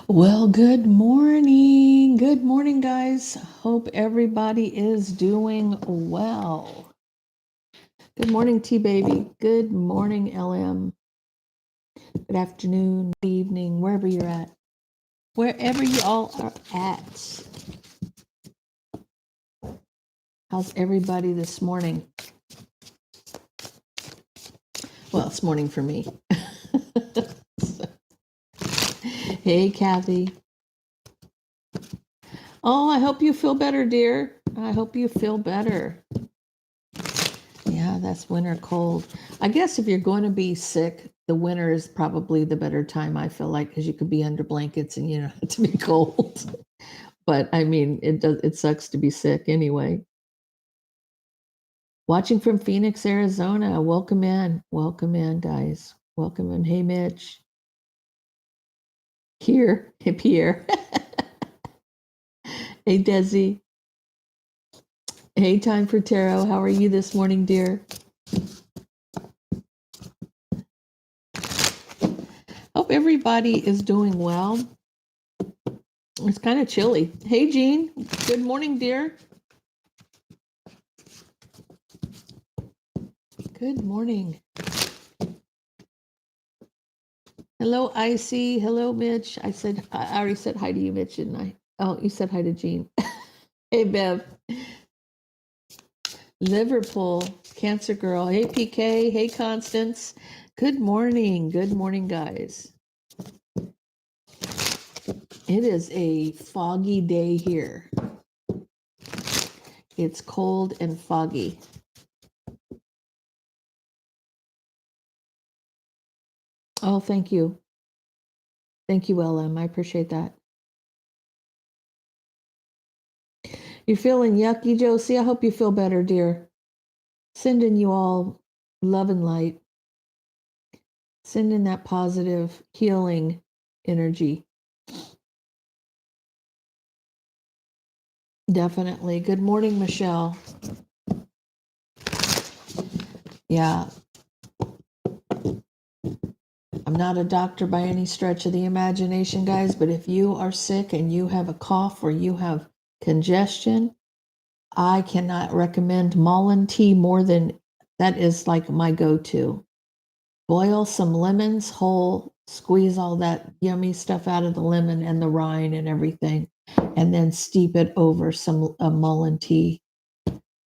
Well, good morning. Good morning, guys. Hope everybody is doing well. Good morning, T Baby. Good morning, LM. Good afternoon, good evening, wherever you're at. Wherever you all are at. How's everybody this morning? Well, it's morning for me. Hey, Kathy. Oh, I hope you feel better, dear. I hope you feel better. Yeah, that's winter cold. I guess if you're going to be sick, the winter is probably the better time, I feel like, because you could be under blankets and you don't have to be cold. But I mean, it sucks to be sick anyway. Watching from Phoenix, Arizona. Welcome in. Welcome in, guys. Welcome in. Hey, Mitch. Here. Hey, Pierre. Hey, Desi. Hey, Time for Tarot. How are you this morning, dear? Hope everybody is doing well. It's kind of chilly. Hey, Jean. Good morning, dear. Good morning. Hello, Icy. Hello, Mitch. I already said hi to you, Mitch, didn't I? Oh, you said hi to Jean. Hey, Bev. Liverpool, Cancer Girl. Hey, PK. Hey, Constance. Good morning. Good morning, guys. It is a foggy day here. It's cold and foggy. Oh, thank you. Thank you, LM. I appreciate that. You feeling yucky, Josie? I hope you feel better, dear. Sending you all love and light. Sending that positive healing energy. Definitely. Good morning, Michelle. Yeah. I'm not a doctor by any stretch of the imagination, guys, but if you are sick and you have a cough or you have congestion, I cannot recommend Mullein tea more than that is like my go-to. Boil some lemons whole, squeeze all that yummy stuff out of the lemon and the rind and everything, and then steep it over some Mullein tea.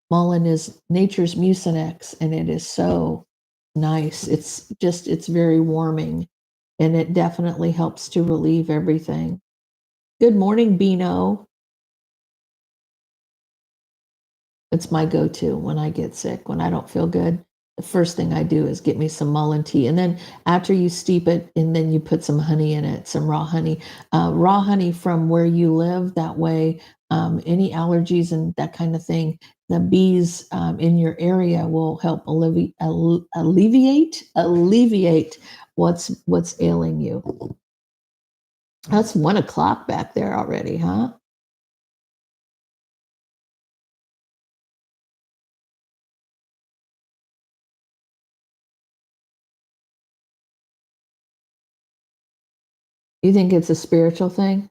Mullein is nature's mucinex, and it is so nice. It's very warming, and it definitely helps to relieve everything. Good morning, Beano. It's my go-to when I get sick, when I don't feel good. The first thing I do is get me some mullein tea. And then after you steep it, and then you put some honey in it, some raw honey from where you live. That way, any allergies and that kind of thing, the bees in your area will help alleviate what's ailing you. That's 1 o'clock back there already, huh? You think it's a spiritual thing?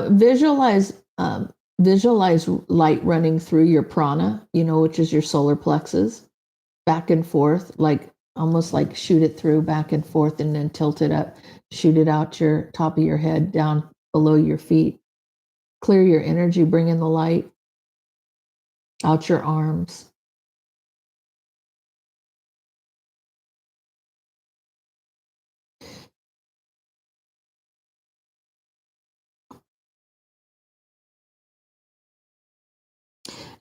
Visualize visualize light running through your prana, which is your solar plexus, back and forth, like almost like shoot it through back and forth and then tilt it up, shoot it out your top of your head down below your feet. Clear your energy, bring in the light out your arms.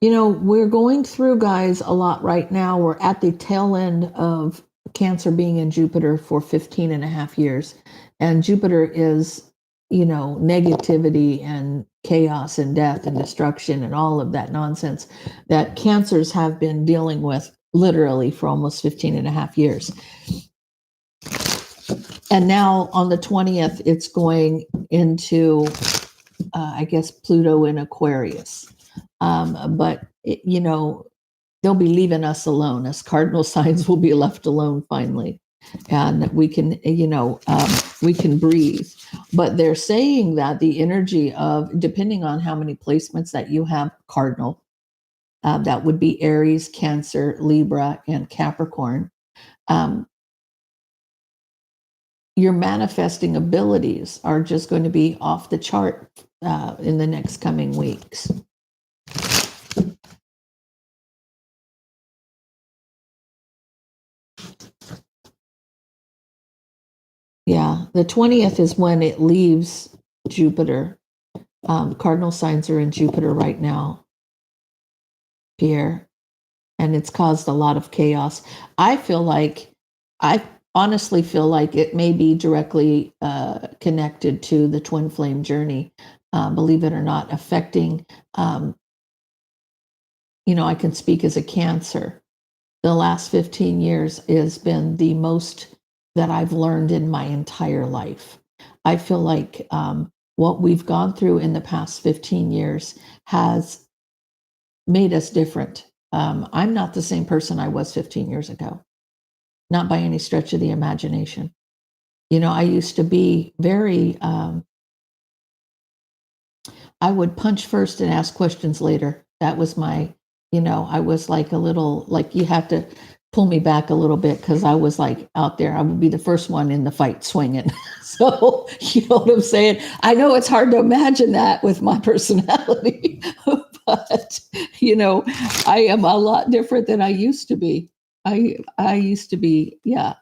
We're going through, guys, a lot right now. We're at the tail end of Cancer being in Jupiter for 15 and a half years. And Jupiter is, negativity and chaos and death and destruction and all of that nonsense that Cancers have been dealing with literally for almost 15 and a half years. And now on the 20th, it's going into, I guess, Pluto in Aquarius. But, they'll be leaving us alone. Us cardinal signs will be left alone finally. And we can, we can breathe. But they're saying that the energy of, depending on how many placements that you have, cardinal, that would be Aries, Cancer, Libra, and Capricorn. Your manifesting abilities are just going to be off the chart in the next coming weeks. Yeah, the 20th is when it leaves Jupiter. Cardinal signs are in Jupiter right now, Pierre, and it's caused a lot of chaos. I honestly feel like it may be directly connected to the twin flame journey, believe it or not, affecting, I can speak as a Cancer. The last 15 years has been the most that I've learned in my entire life. I feel like what we've gone through in the past 15 years has made us different. I'm not the same person I was 15 years ago, not by any stretch of the imagination. I used to be very, I would punch first and ask questions later. That was my, I was like a little, like you have to pull me back a little bit because I was like out there. I would be the first one in the fight swinging. So, you know what I'm saying? I know it's hard to imagine that with my personality, but, I am a lot different than I used to be. I used to be, yeah,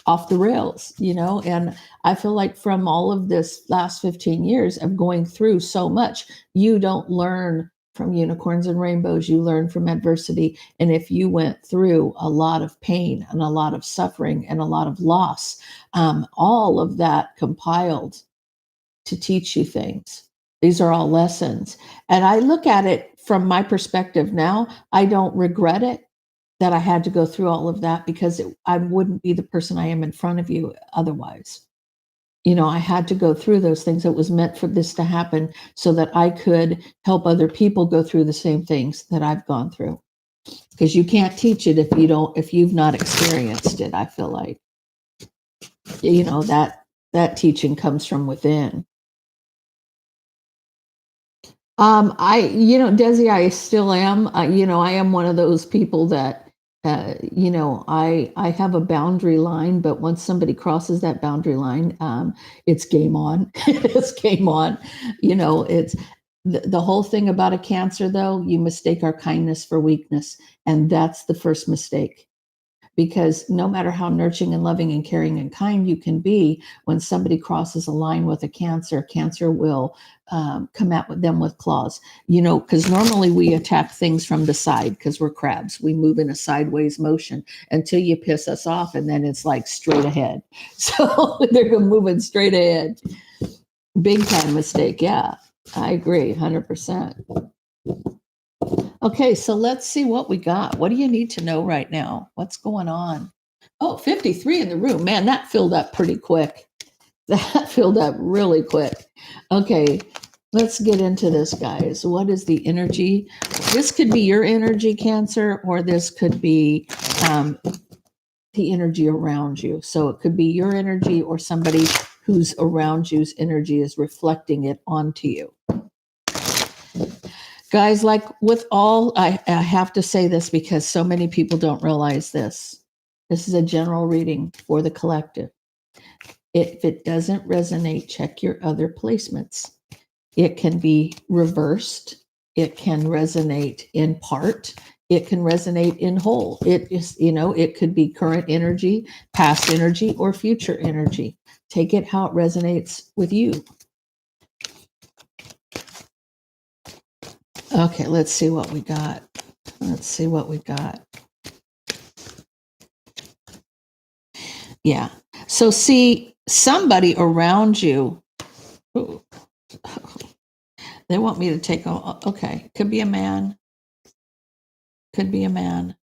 off the rails, and I feel like from all of this last 15 years of going through so much, you don't learn from unicorns and rainbows, you learn from adversity. And if you went through a lot of pain and a lot of suffering and a lot of loss, all of that compiled to teach you things. These are all lessons. And I look at it from my perspective now. I don't regret it that I had to go through all of that because I wouldn't be the person I am in front of you otherwise. I had to go through those things. It was meant for this to happen so that I could help other people go through the same things that I've gone through. Because you can't teach it if you've not experienced it. I feel like, that teaching comes from within. Desi, I still am. I am one of those people that, I have a boundary line, but once somebody crosses that boundary line, it's game on. It's game on. It's the whole thing about a Cancer, though. You mistake our kindness for weakness, and that's the first mistake. Because no matter how nurturing and loving and caring and kind you can be, when somebody crosses a line with a Cancer will come at them with claws. Because normally we attack things from the side because we're crabs. We move in a sideways motion until you piss us off, and then it's like straight ahead. So they're moving straight ahead. Big time mistake. Yeah, I agree, 100%. Okay, so let's see what we got. What do you need to know right now? What's going on? Oh, 53 in the room. Man, that filled up pretty quick. That filled up really quick. Okay, let's get into this, guys. What is the energy? This could be your energy, Cancer, or this could be the energy around you. So it could be your energy or somebody who's around you's energy is reflecting it onto you. Guys, like with all, I have to say this because so many people don't realize this. This is a general reading for the collective. If it doesn't resonate, check your other placements. It can be reversed. It can resonate in part. It can resonate in whole. It is, it could be current energy, past energy, or future energy. Take it how it resonates with you. Okay, let's see what we got. Let's see what we got. Yeah. So see, somebody around you, ooh, they want me to take, okay, could be a man. Could be a man.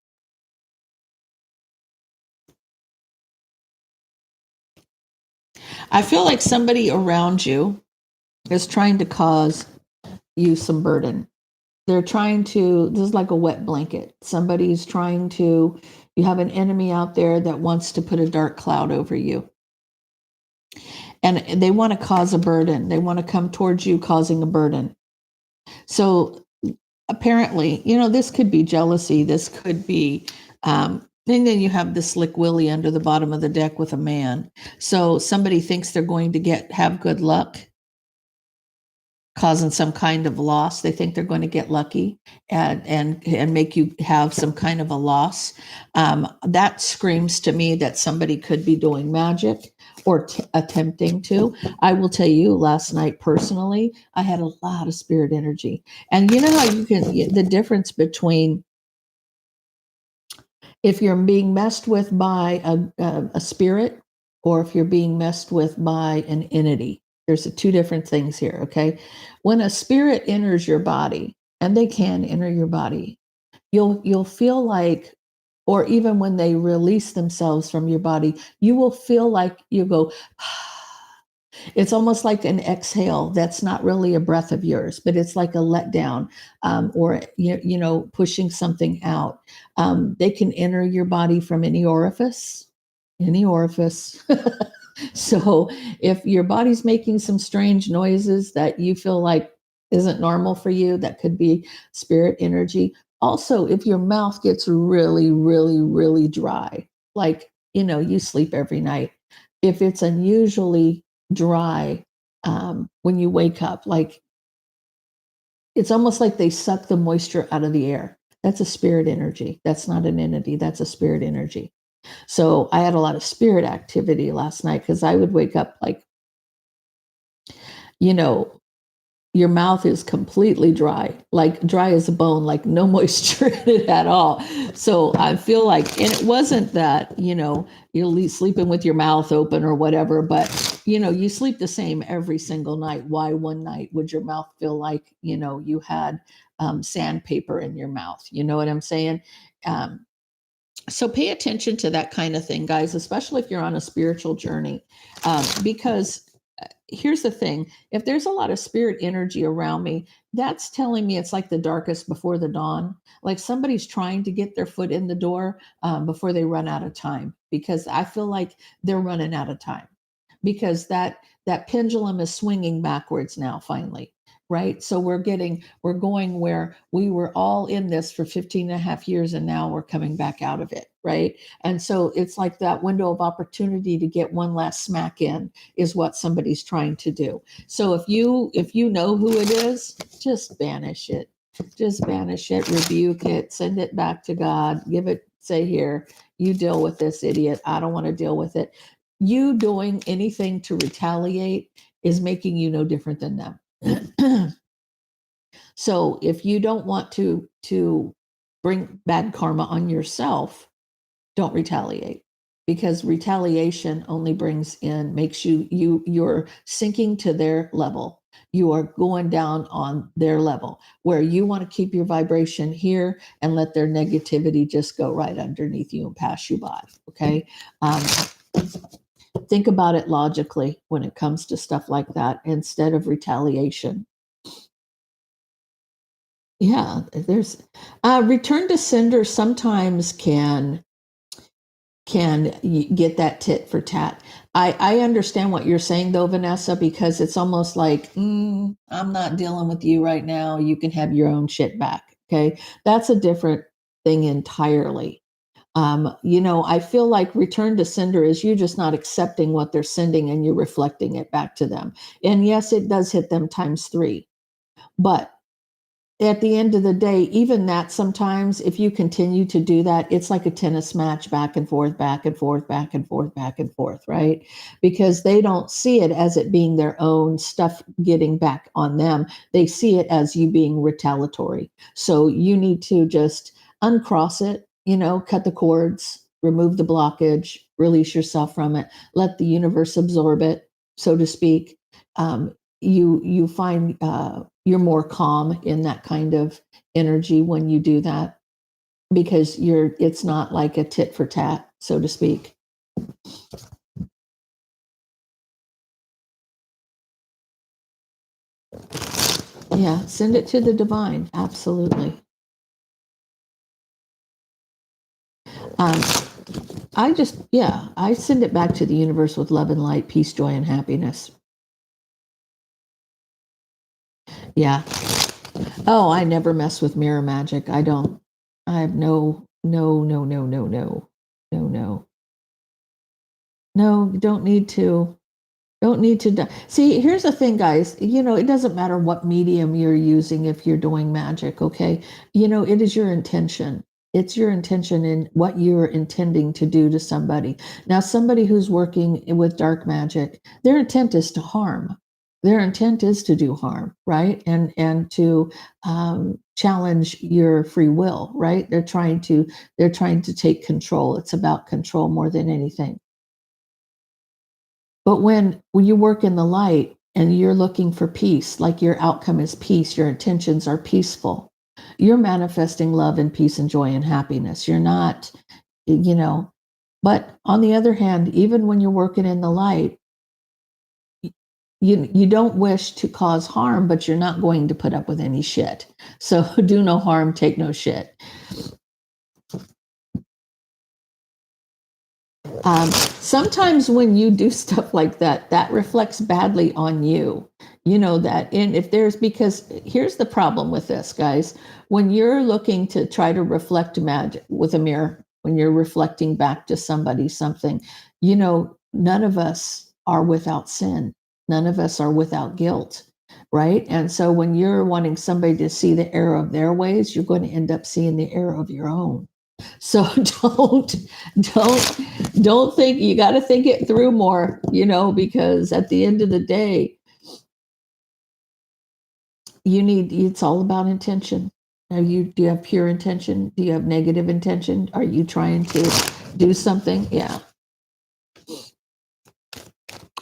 I feel like somebody around you is trying to cause you some burden. they're trying to, this is like a wet blanket. Somebody's trying to, you have an enemy out there that wants to put a dark cloud over you. And they want to cause a burden. They want to come towards you causing a burden. So apparently, this could be jealousy. This could be, and then you have the slick Willie under the bottom of the deck with a man. So somebody thinks they're going to have good luck, causing some kind of loss. They think they're going to get lucky and make you have some kind of a loss. That screams to me that somebody could be doing magic or attempting to. I will tell you, last night personally, I had a lot of spirit energy. And you know how you can, the difference between if you're being messed with by a spirit or if you're being messed with by an entity. There's two different things here, okay? When a spirit enters your body, and they can enter your body, you'll feel like, or even when they release themselves from your body, you will feel like you go, it's almost like an exhale. That's not really a breath of yours, but it's like a letdown, or pushing something out. They can enter your body from any orifice, any orifice. So if your body's making some strange noises that you feel like isn't normal for you, that could be spirit energy. Also, if your mouth gets really, really, really dry, like, you sleep every night, if it's unusually dry, when you wake up, like it's almost like they suck the moisture out of the air. That's a spirit energy. That's not an entity. That's a spirit energy. So I had a lot of spirit activity last night because I would wake up like, you know, your mouth is completely dry, like dry as a bone, like no moisture in it at all. So I feel like, and it wasn't that, you're sleeping with your mouth open or whatever, but you sleep the same every single night. Why one night would your mouth feel like, you had sandpaper in your mouth? You know what I'm saying? So pay attention to that kind of thing, guys, especially if you're on a spiritual journey, because here's the thing. If there's a lot of spirit energy around me, that's telling me it's like the darkest before the dawn. Like somebody's trying to get their foot in the door before they run out of time, because I feel like they're running out of time, because that pendulum is swinging backwards now finally. Right. So we're going where we were all in this for 15 and a half years, and now we're coming back out of it. Right. And so it's like that window of opportunity to get one last smack in is what somebody's trying to do. So if you know who it is, just banish it. Just banish it, rebuke it, send it back to God, say, here, you deal with this idiot. I don't want to deal with it. You doing anything to retaliate is making you no different than them. So if you don't want to bring bad karma on yourself, don't retaliate, because retaliation only makes you're sinking to their level. You are going down on their level, where you want to keep your vibration here and let their negativity just go right underneath you and pass you by. Okay. Think about it logically when it comes to stuff like that instead of retaliation. Yeah, there's return to sender sometimes can get that tit for tat. I understand what you're saying though, Vanessa, because it's almost like, I'm not dealing with you right now. You can have your own shit back. Okay. That's a different thing entirely. I feel like return to sender is you just not accepting what they're sending and you're reflecting it back to them. And yes, it does hit them times 3, but at the end of the day, even that, sometimes if you continue to do that, it's like a tennis match, back and forth, back and forth, back and forth, back and forth, right? Because they don't see it as it being their own stuff getting back on them. They see it as you being retaliatory. So you need to just uncross it, cut the cords, remove the blockage, release yourself from it, let the universe absorb it, so to speak. You find you're more calm in that kind of energy when you do that, because it's not like a tit for tat, so to speak. Yeah, send it to the divine. Absolutely. Um, I send it back to the universe with love and light, peace, joy, and happiness. Yeah. Oh, I never mess with mirror magic. I don't. I have no. No, you don't need to. Don't need to. See, here's the thing, guys. It doesn't matter what medium you're using if you're doing magic, okay? It is your intention. It's your intention in what you're intending to do to somebody. Now, somebody who's working with dark magic, their intent is to harm. Their intent is to do harm, right? And to challenge your free will, right? They're trying to take control. It's about control more than anything. But when you work in the light and you're looking for peace, like your outcome is peace, your intentions are peaceful, you're manifesting love and peace and joy and happiness. You're not, you know, but on the other hand, even when you're working in the light, you don't wish to cause harm, but you're not going to put up with any shit. So do no harm, take no shit. Sometimes when you do stuff like that, that reflects badly on you. That in if there's because here's the problem with this, guys. When you're looking to try to reflect magic with a mirror, when you're reflecting back to somebody something, none of us are without sin. None of us are without guilt, right? And so when you're wanting somebody to see the error of their ways, you're going to end up seeing the error of your own. So don't think you got to think it through more, because at the end of the day, it's all about intention. Do you have pure intention? Do you have negative intention? Are you trying to do something? Yeah.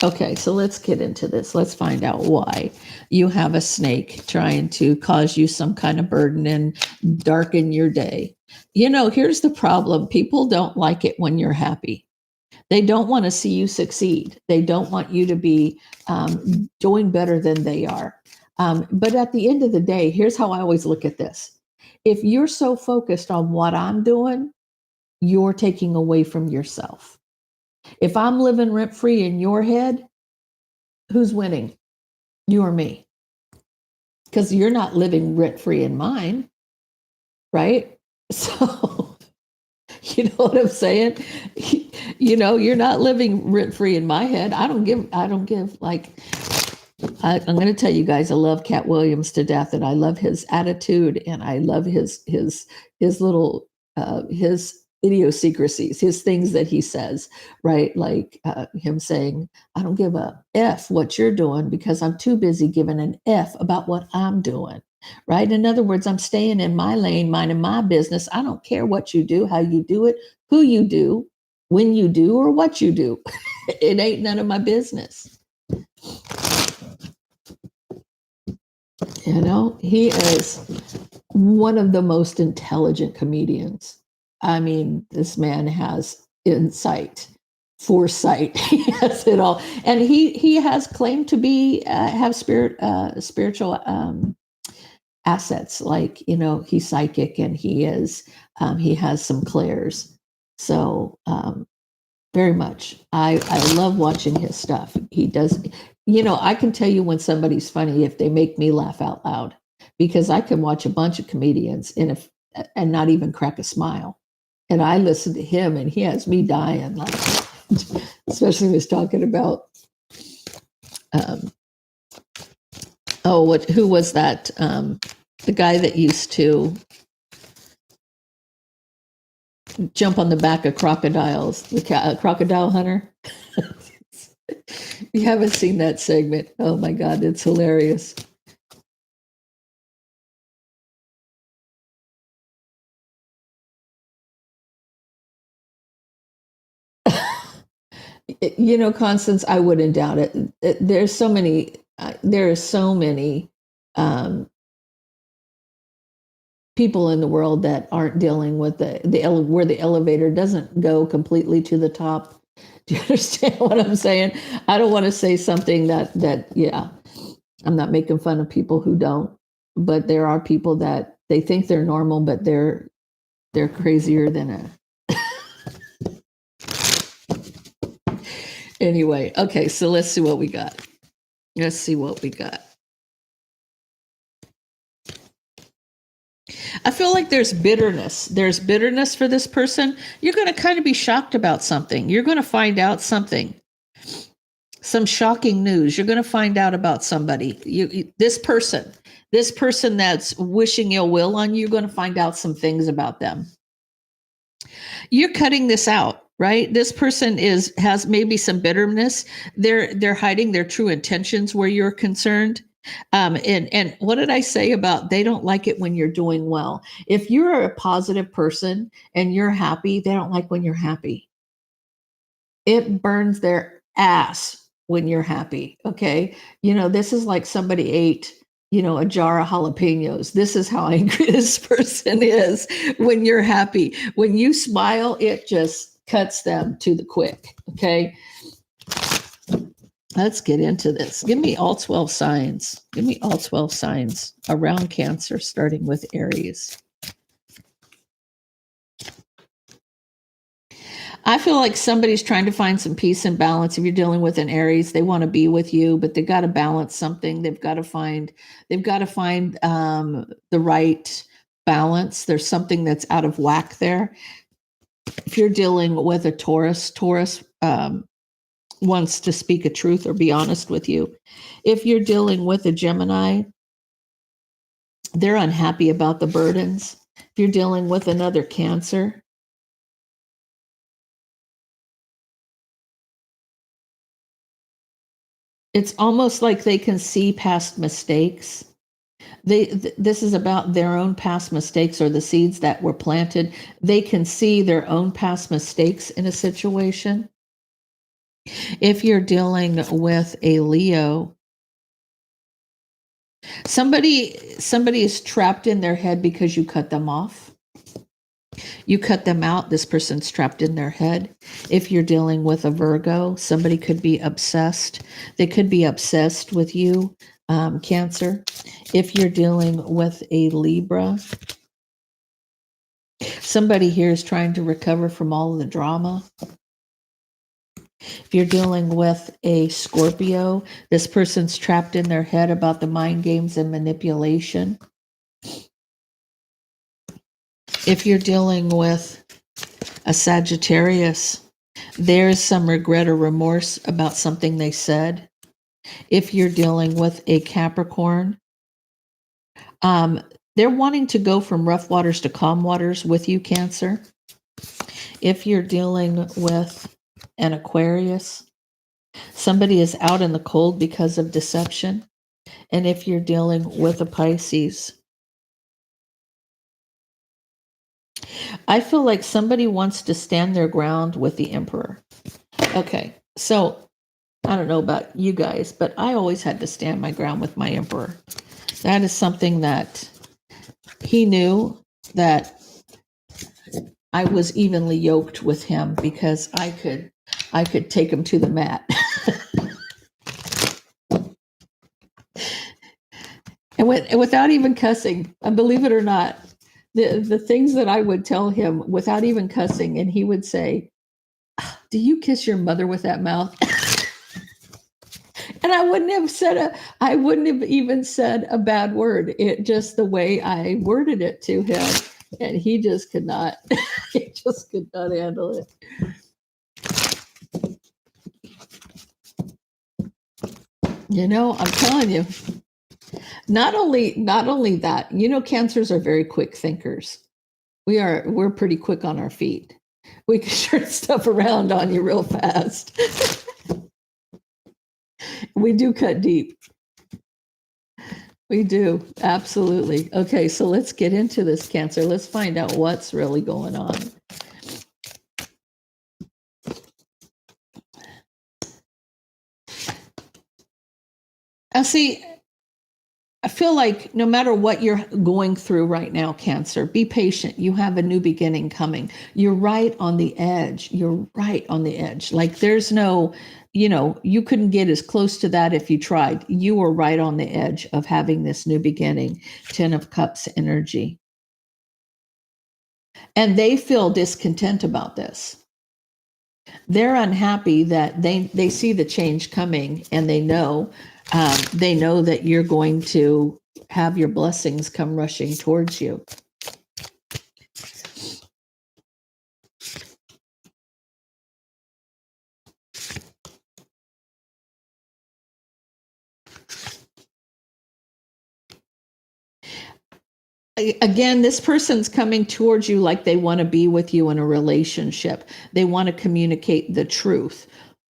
Okay, so let's get into this. Let's find out why you have a snake trying to cause you some kind of burden and darken your day. Here's the problem. People don't like it when you're happy. They don't want to see you succeed. They don't want you to be doing better than they are. But at the end of the day, here's how I always look at this. If you're so focused on what I'm doing, you're taking away from yourself. If I'm living rent free in your head, who's winning? You or me? Because you're not living rent free in mine, right? So, you know what I'm saying? You're not living rent free in my head. I don't give like, I'm going to tell you guys, I love Cat Williams to death, and I love his attitude, and I love his little his idiosyncrasies, his things that he says, right? Like him saying, "I don't give a f what you're doing because I'm too busy giving an f about what I'm doing." Right? In other words, I'm staying in my lane, minding my business. I don't care what you do, how you do it, who you do, when you do, or what you do. It ain't none of my business. He is one of the most intelligent comedians. I mean, this man has insight, foresight. He has it all, and he has claimed to be have spiritual assets. Like he's psychic, and he has some clairs. So very much. I love watching his stuff. He does, I can tell you when somebody's funny if they make me laugh out loud, because I can watch a bunch of comedians and not even crack a smile. And I listen to him and he has me dying, like, especially when he's talking about, who was that? The guy that used to jump on the back of crocodiles, the crocodile hunter. You haven't seen that segment. Oh my God, it's hilarious. Constance, I wouldn't doubt it. There's so many, there are so many um, people in the world that aren't dealing with where the elevator doesn't go completely to the top. Do you understand what I'm saying? I don't want to say something that yeah, I'm not making fun of people who don't. but there are people that they think they're normal, but they're crazier than a. Anyway, okay, so let's see what we got. Let's see what we got. I feel like there's bitterness. There's bitterness for this person. You're going to kind of be shocked about something. You're going to find out something. Some shocking news. You're going to find out about somebody. This person that's wishing ill will on you, you're going to find out some things about them. You're cutting this out, right? This person has maybe some bitterness. They're hiding their true intentions where you're concerned. And what did I say about they don't like it when you're doing well? If you're a positive person and you're happy, they don't like when you're happy. It burns their ass when you're happy. Okay. This is like somebody ate, a jar of jalapenos. This is how angry this person is when you're happy. When you smile, it just cuts them to the quick. Okay. Let's get into this. Give me all 12 signs. Give me all 12 signs around Cancer, starting with Aries. I feel like somebody's trying to find some peace and balance. If you're dealing with an Aries, they want to be with you, but they've got to balance something. They've got to find the right balance. There's something that's out of whack there. If you're dealing with a Taurus wants to speak a truth or be honest with you. If you're dealing with a Gemini, they're unhappy about the burdens. If you're dealing with another Cancer, it's almost like they can see past mistakes. This is about their own past mistakes or the seeds that were planted. They can see their own past mistakes in a situation. If you're dealing with a Leo, somebody is trapped in their head because you cut them off. You cut them out. This person's trapped in their head. If you're dealing with a Virgo, somebody could be obsessed. They could be obsessed with you, Cancer. If you're dealing with a Libra, somebody here is trying to recover from all of the drama. If you're dealing with a Scorpio, this person's trapped in their head about the mind games and manipulation. If you're dealing with a Sagittarius, there's some regret or remorse about something they said. If you're dealing with a Capricorn, they're wanting to go from rough waters to calm waters with you, Cancer. If you're dealing with an Aquarius, somebody is out in the cold because of deception. And if you're dealing with a Pisces, I feel like somebody wants to stand their ground with the Emperor. Okay, so I don't know about you guys, but I always had to stand my ground with my Emperor. That is something that he knew that I was evenly yoked with him because I could take him to the mat. And without even cussing, and believe it or not, the things that I would tell him without even cussing, and he would say, "Do you kiss your mother with that mouth?" And I wouldn't have even said a bad word. It just the way I worded it to him, and he just could not. He just could not handle it. I'm telling you. Not only that, Cancers are very quick thinkers. We're pretty quick on our feet. We can turn stuff around on you real fast. We do cut deep. We do, absolutely. Okay, so let's get into this, Cancer. Let's find out what's really going on. Now, see, I feel like no matter what you're going through right now, Cancer, be patient. You have a new beginning coming. You're right on the edge. You're right on the edge. Like there's no, you couldn't get as close to that if you tried. You were right on the edge of having this new beginning. 10 of Cups energy. And they feel discontent about this. They're unhappy that they see the change coming, and they know that you're going to have your blessings come rushing towards you. Again, this person's coming towards you like they want to be with you in a relationship. They want to communicate the truth.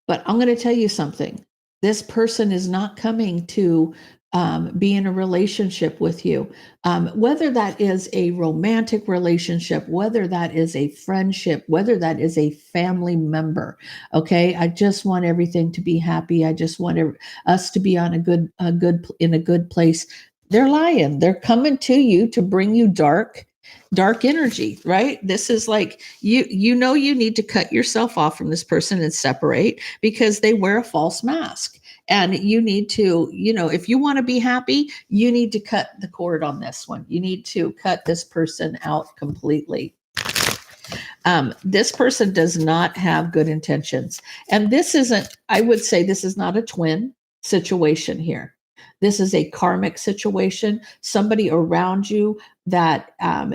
But I'm going to tell you something. This person is not coming to be in a relationship with you. Whether that is a romantic relationship, whether that is a friendship, whether that is a family member. Okay. I just want everything to be happy. I just want us to be in a good place. They're lying. They're coming to you to bring you dark energy, right? This is like you need to cut yourself off from this person and separate, because they wear a false mask. And you need to, if you want to be happy, you need to cut the cord on this one. You need to cut this person out completely. This person does not have good intentions. And I would say this is not a twin situation here. This is a karmic situation. Somebody around you that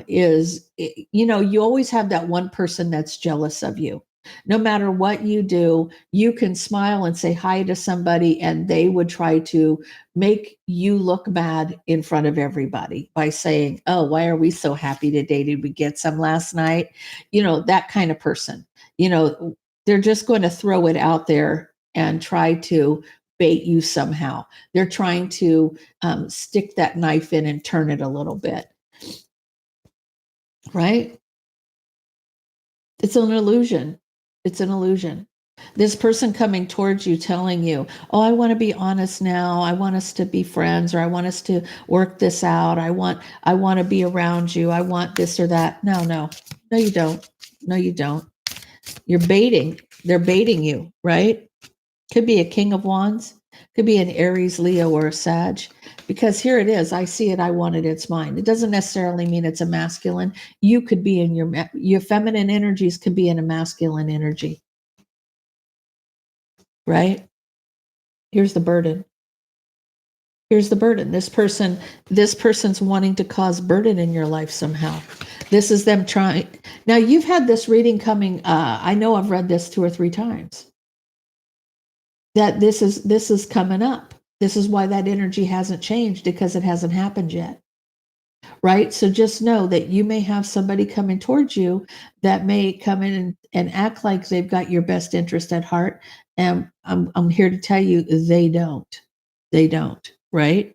is, you always have that one person that's jealous of you. No matter what you do, you can smile and say hi to somebody, and they would try to make you look bad in front of everybody by saying, "Oh, why are we so happy today? Did we get some last night?" That kind of person. They're just going to throw it out there and try to bait you somehow. They're trying to stick that knife in and turn it a little bit. Right? It's an illusion. It's an illusion. This person coming towards you telling you, "Oh, I want to be honest now. I want us to be friends, or I want us to work this out. I want to be around you. I want this or that." No, you don't. No, you don't. You're baiting. They're baiting you, right? Could be a King of Wands. Could be an Aries, Leo, or a Sag. Because here it is. I see it. I want it. It's mine. It doesn't necessarily mean it's a masculine. You could be in your feminine energies could be in a masculine energy. Right? Here's the burden. Here's the burden. This person's wanting to cause burden in your life somehow. This is them trying. Now, you've had this reading coming. I know I've read this 2 or 3 times. That this is coming up. This is why that energy hasn't changed, because it hasn't happened yet. Right? So just know that you may have somebody coming towards you that may come in and act like they've got your best interest at heart. And I'm here to tell you, they don't. They don't. Right?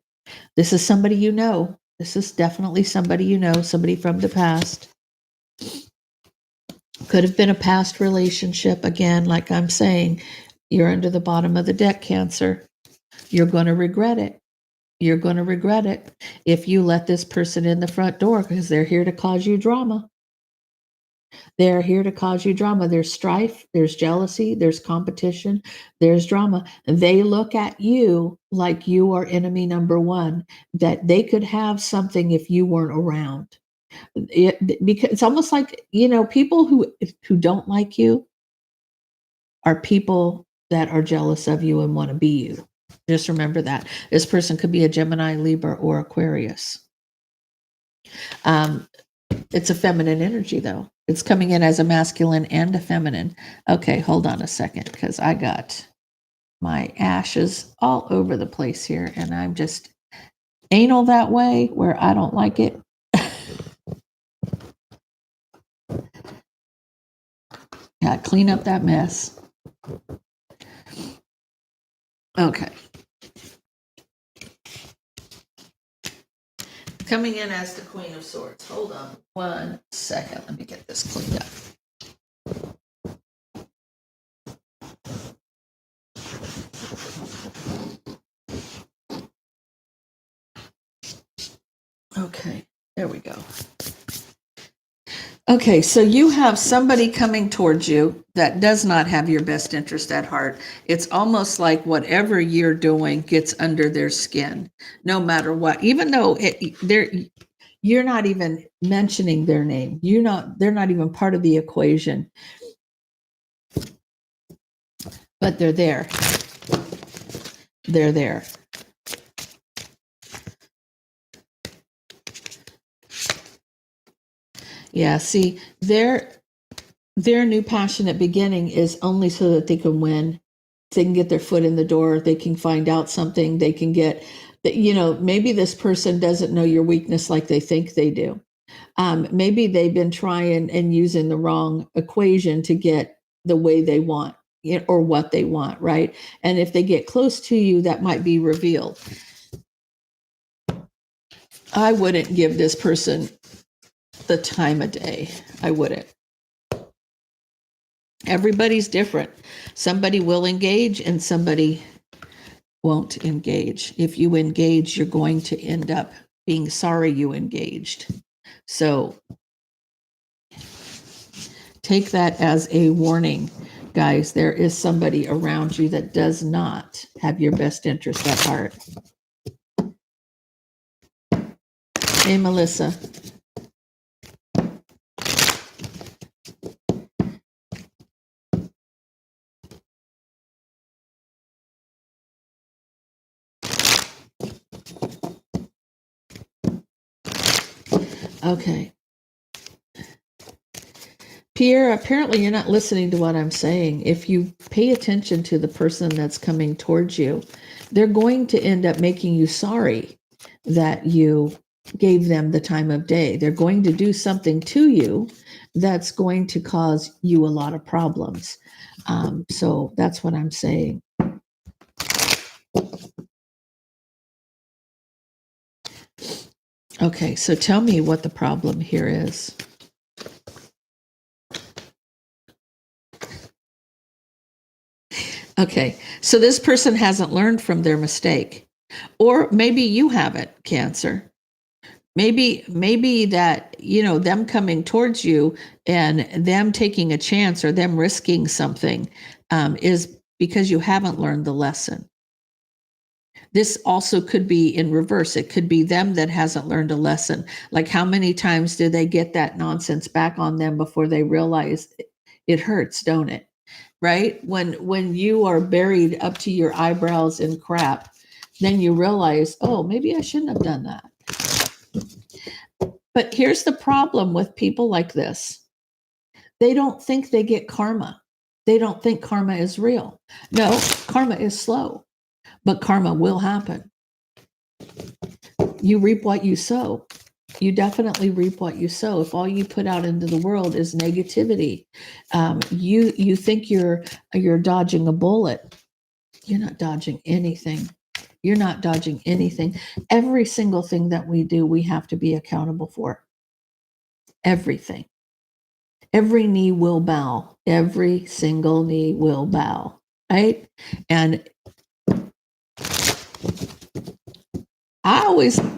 This is somebody you know. This is definitely somebody you know, somebody from the past. Could have been a past relationship. Again, like I'm saying, you're under the bottom of the deck, Cancer. You're going to regret it. You're going to regret it if you let this person in the front door, because they're here to cause you drama. They're here to cause you drama. There's strife, there's jealousy, there's competition, there's drama. They look at you like you are enemy number one, that they could have something if you weren't around. Because it's almost like, people who don't like you are people that are jealous of you and want to be you. Just remember that. This person could be a Gemini, Libra, or Aquarius. It's a feminine energy, though. It's coming in as a masculine and a feminine. Okay, hold on a second, because I got my ashes all over the place here, and I'm just anal that way where I don't like it. Got to clean up that mess. Okay. Coming in as the Queen of Swords. Hold on 1 second. Let me get this cleaned up. Okay, there we go. Okay, so you have somebody coming towards you that does not have your best interest at heart. It's almost like whatever you're doing gets under their skin, no matter what. Even though you're not even mentioning their name. They're not even part of the equation, but they're there. They're there. Yeah, see, their new passionate beginning is only so that they can win. They can get their foot in the door. They can find out something. They can get, maybe this person doesn't know your weakness like they think they do. Maybe they've been trying and using the wrong equation to get the way they want, or what they want, right? And if they get close to you, that might be revealed. I wouldn't give this person the time of day. I wouldn't. Everybody's different. Somebody will engage and somebody won't engage. If you engage, you're going to end up being sorry you engaged. So take that as a warning, guys. There is somebody around you that does not have your best interest at heart. Hey, Melissa. Okay. Pierre, apparently you're not listening to what I'm saying. If you pay attention to the person that's coming towards you, they're going to end up making you sorry that you gave them the time of day. They're going to do something to you that's going to cause you a lot of problems. So that's what I'm saying. Okay, so tell me what the problem here is. Okay, so this person hasn't learned from their mistake. Or maybe you haven't, Cancer. Maybe that, them coming towards you and them taking a chance or them risking something is because you haven't learned the lesson. This also could be in reverse. It could be them that hasn't learned a lesson. Like, how many times do they get that nonsense back on them before they realize it hurts, don't it? Right? When you are buried up to your eyebrows in crap, then you realize, oh, maybe I shouldn't have done that. But here's the problem with people like this. They don't think they get karma. They don't think karma is real. No, karma is slow, but karma will happen. You reap what you sow. You definitely reap what you sow. If all you put out into the world is negativity, you think you're dodging a bullet. You're not dodging anything. You're not dodging anything. Every single thing that we do, we have to be accountable for. Everything. Every knee will bow. Every single knee will bow. Right? And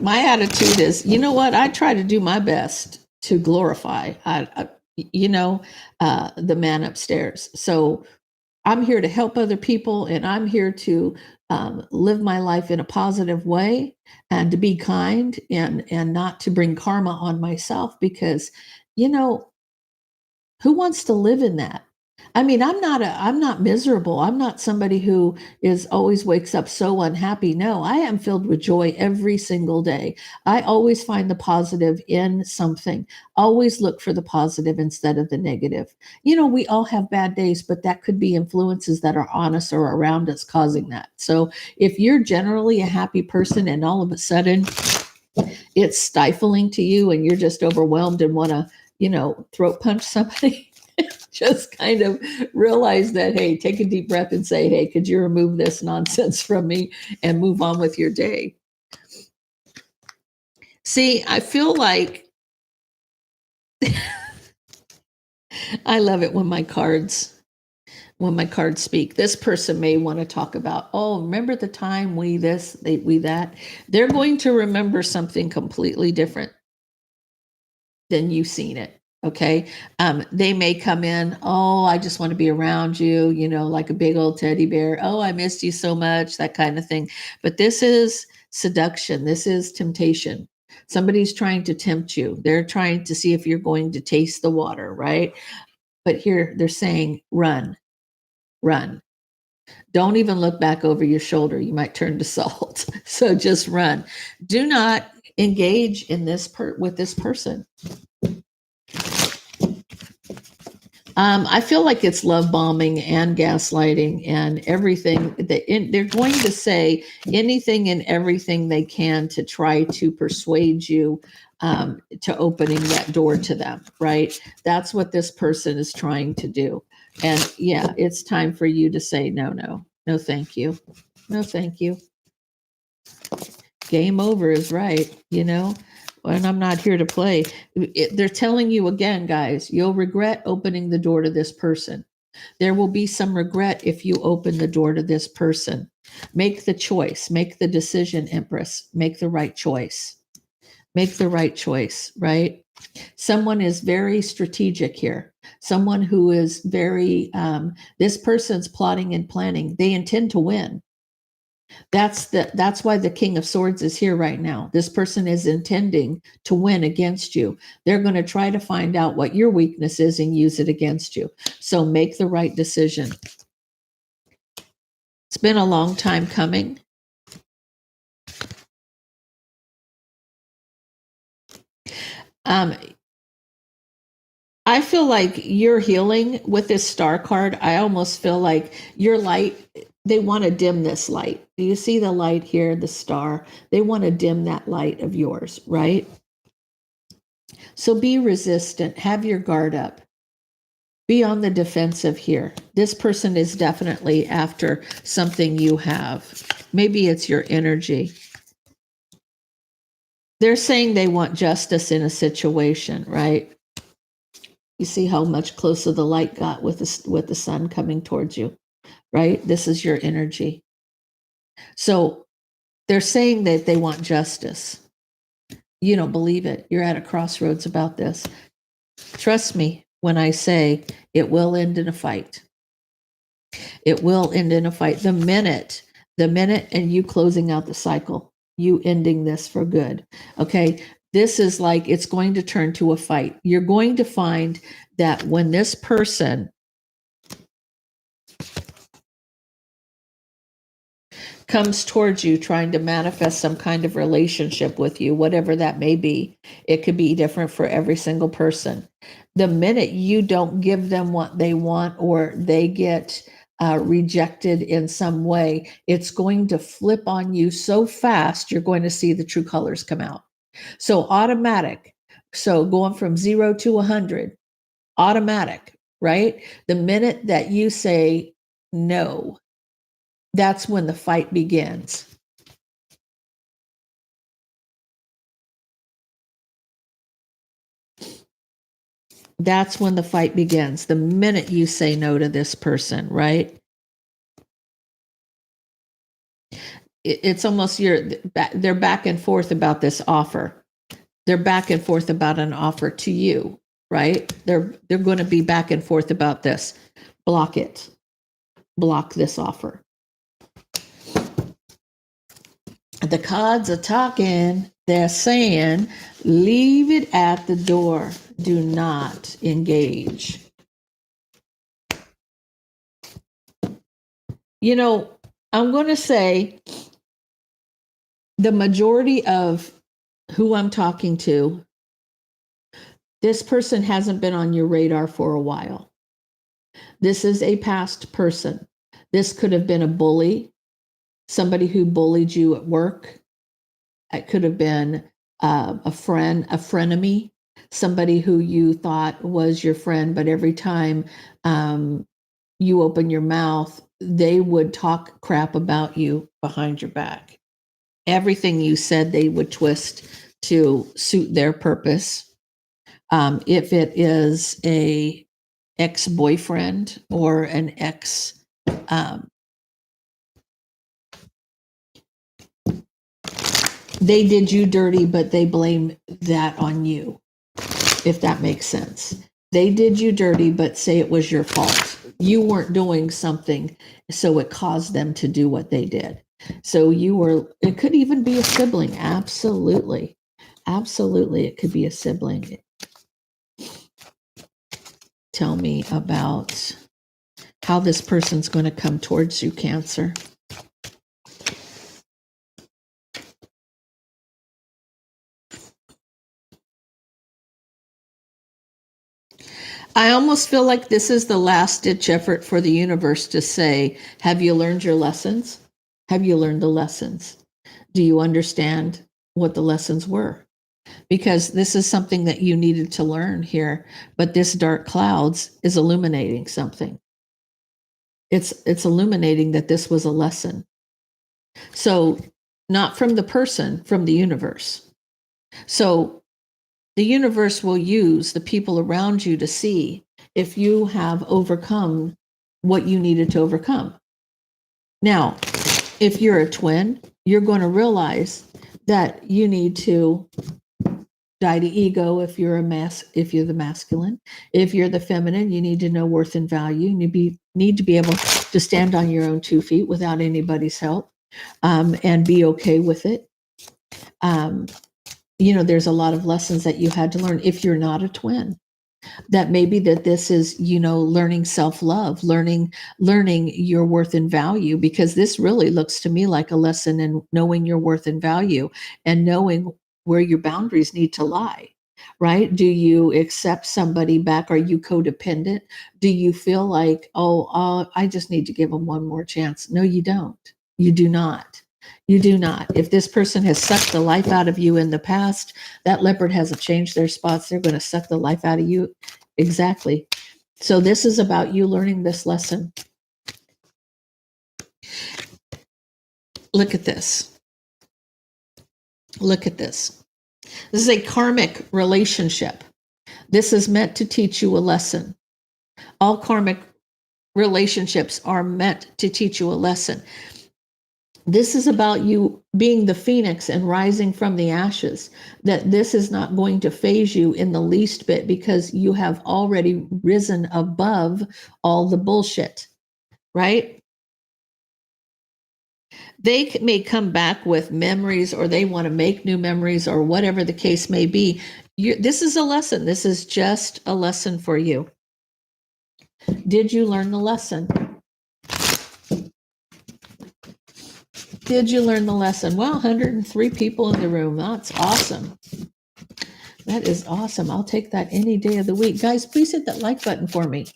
my attitude is, you know what? I try to do my best to glorify, the man upstairs. So I'm here to help other people, and I'm here to live my life in a positive way and to be kind and not to bring karma on myself, because, who wants to live in that? I mean, I'm not miserable. I'm not somebody who is always wakes up so unhappy. No, I am filled with joy every single day. I always find the positive in something. Always look for the positive instead of the negative. We all have bad days, but that could be influences that are on us or around us causing that. So if you're generally a happy person and all of a sudden it's stifling to you and you're just overwhelmed and want to, throat punch somebody, just kind of realize that, hey, take a deep breath and say, hey, could you remove this nonsense from me and move on with your day? See, I feel like I love it when my cards speak. This person may want to talk about, oh, remember the time we this, we that. They're going to remember something completely different than you've seen it. Okay. They may come in, oh, I just want to be around you, like a big old teddy bear. Oh, I missed you so much, that kind of thing. But this is seduction. This is temptation. Somebody's trying to tempt you. They're trying to see if you're going to taste the water, right? But here they're saying, run, run. Don't even look back over your shoulder. You might turn to salt. So just run. Do not engage in this with this person. I feel like it's love bombing and gaslighting and everything. They're going to say anything and everything they can to try to persuade you to opening that door to them, right? That's what this person is trying to do. And yeah, it's time for you to say, no, no, no, thank you. No, thank you. Game over is right, and I'm not here to play. They're telling you again, guys, you'll regret opening the door to this person. There will be some regret if you open the door to this person. Make the choice, make the decision, Empress. Make the right choice. Make the right choice, right? Someone is very strategic here. Someone who is very, this person's plotting and planning. They intend to win. That's why the King of Swords is here right now. This person is intending to win against you. They're going to try to find out what your weakness is and use it against you. So make the right decision. It's been a long time coming. I feel like you're healing with this star card. I almost feel like your light, they want to dim this light. Do you see the light here, the star? They want to dim that light of yours, right? So be resistant. Have your guard up. Be on the defensive here. This person is definitely after something you have. Maybe it's your energy. They're saying they want justice in a situation, right? You see how much closer the light got with the sun coming towards you, right? This is your energy. So they're saying that they want justice. You don't believe it. You're at a crossroads about this. Trust me when I say it will end in a fight. It will end in a fight. The minute and you closing out the cycle, you ending this for good. Okay. This is like, it's going to turn to a fight. You're going to find that when this person comes towards you trying to manifest some kind of relationship with you, whatever that may be, it could be different for every single person. The minute you don't give them what they want or they get rejected in some way, it's going to flip on you so fast, you're going to see the true colors come out. So automatic. So going from 0 to 100, automatic, right? The minute that you say no, that's when the fight begins. That's when the fight begins. The minute you say no to this person, right? It's almost they're back and forth about this offer. They're back and forth about an offer to you, right? They're going to be back and forth about this. Block it. Block this offer. The cards are talking. They're saying, leave it at the door. Do not engage. I'm going to say the majority of who I'm talking to, this person hasn't been on your radar for a while. This is a past person. This could have been a bully, somebody who bullied you at work. It could have been a friend, a frenemy, somebody who you thought was your friend, but every time you open your mouth, they would talk crap about you behind your back. Everything you said, they would twist to suit their purpose. If it is a ex-boyfriend or an ex, they did you dirty, but they blame that on you. if that makes sense. They did you dirty, but say it was your fault. You weren't doing something, so it caused them to do what they did. So it could even be a sibling. Absolutely. Absolutely, it could be a sibling. Tell me about how this person's going to come towards you, Cancer. I almost feel like this is the last ditch effort for the universe to say, have you learned your lessons? Have you learned the lessons? Do you understand what the lessons were? Because this is something that you needed to learn here, but this dark clouds is illuminating something. It's illuminating that this was a lesson. So not from the person, from the universe. So the universe will use the people around you to see if you have overcome what you needed to overcome. Now, if you're a twin, you're going to realize that you need to die to ego if you're if you're the masculine. If you're the feminine, you need to know worth and value. You need to be able to stand on your own 2 feet without anybody's help, and be okay with it. There's a lot of lessons that you had to learn if you're not a twin. That maybe that this is, learning self-love, learning your worth and value, because this really looks to me like a lesson in knowing your worth and value and knowing where your boundaries need to lie, right? Do you accept somebody back? Are you codependent? Do you feel like, I just need to give them one more chance? No, you don't. You do not. You do not. If this person has sucked the life out of you in the past, that leopard hasn't changed their spots. They're going to suck the life out of you. Exactly. So this is about you learning this lesson. Look at this. Look at this. This is a karmic relationship. This is meant to teach you a lesson. All karmic relationships are meant to teach you a lesson. This is about you being the phoenix and rising from the ashes, that this is not going to phase you in the least bit because you have already risen above all the bullshit, right? They may come back with memories, or they want to make new memories, or whatever the case may be. This is a lesson. This is just a lesson for you. Did you learn the lesson? Did you learn the lesson? Well, 103 people in the room. That's awesome. That is awesome. I'll take that any day of the week. Guys, please hit that like button for me.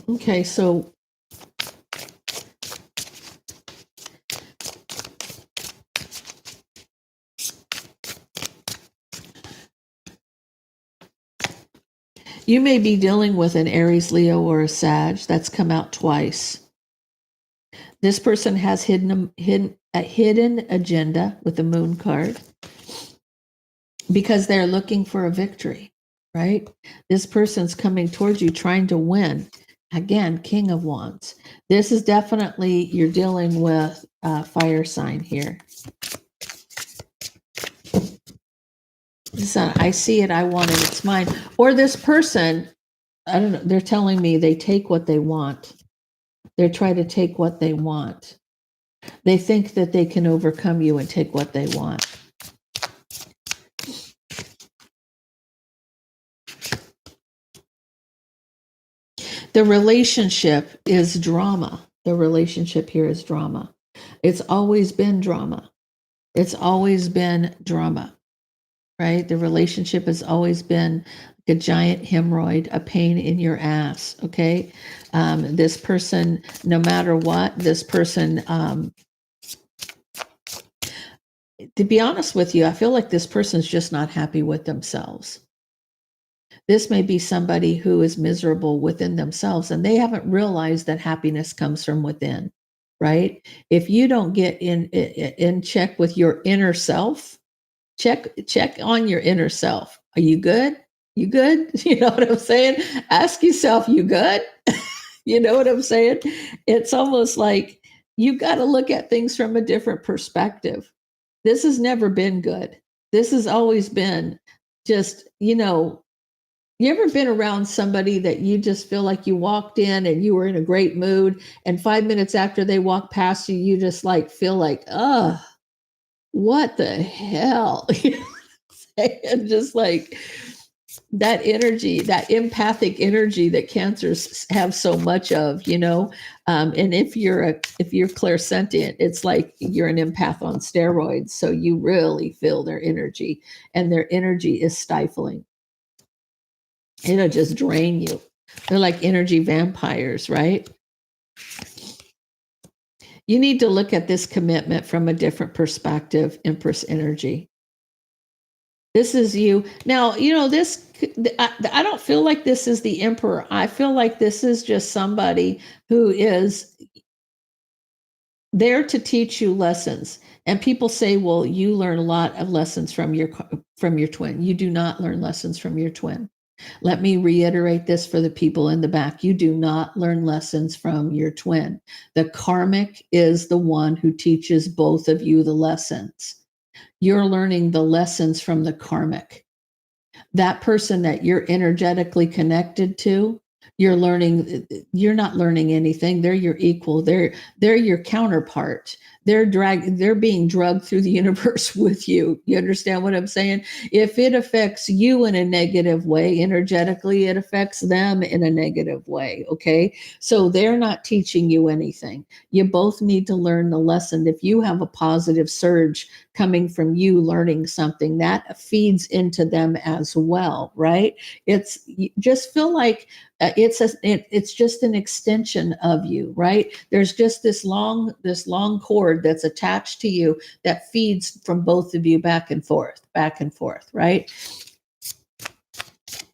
Okay, so you may be dealing with an Aries, Leo, or a Sag. That's come out twice. This person has a hidden agenda with the Moon card because they're looking for a victory, right? This person's coming towards you trying to win. Again, King of Wands. This is definitely, you're dealing with a fire sign here. So I see it, I want it, it's mine. Or this person, I don't know, they're telling me they take what they want. They try to take what they want. They think that they can overcome you and take what they want. The relationship is drama. The relationship here is drama. It's always been drama. It's always been drama, right? The relationship has always been like a giant hemorrhoid, a pain in your ass, okay? This person, no matter what, this person, to be honest with you, I feel like this person's just not happy with themselves. This may be somebody who is miserable within themselves, and they haven't realized that happiness comes from within, right? If you don't get in check with your inner self, check on your inner self. Are you good? You good? You know what I'm saying? Ask yourself, you good? You know what I'm saying? It's almost like you got to look at things from a different perspective. This has never been good. This has always been just, you ever been around somebody that you just feel like you walked in and you were in a great mood, and 5 minutes after they walk past you, you just like feel like, what the hell? And just like that energy, that empathic energy that cancers have so much of, and if you're clairsentient, it's like you're an empath on steroids. So you really feel their energy, and their energy is stifling. It'll just drain you. They're like energy vampires, right? You need to look at this commitment from a different perspective, Empress energy. This is you. Now, I don't feel like this is the emperor. I feel like this is just somebody who is there to teach you lessons. And people say, well, you learn a lot of lessons from your twin. You do not learn lessons from your twin. Let me reiterate this for the people in the back. You do not learn lessons from your twin. The karmic is the one who teaches both of you the lessons. You're learning the lessons from the karmic. That person that you're energetically connected to, you're not learning anything. They're your equal. They're your counterpart. They're being drugged through the universe with you. You understand what I'm saying? If it affects you in a negative way, energetically, it affects them in a negative way. Okay. So they're not teaching you anything. You both need to learn the lesson. If you have a positive surge coming from you learning something, that feeds into them as well, right? You just feel like it's just an extension of you, right? There's just this long cord that's attached to you that feeds from both of you back and forth, right?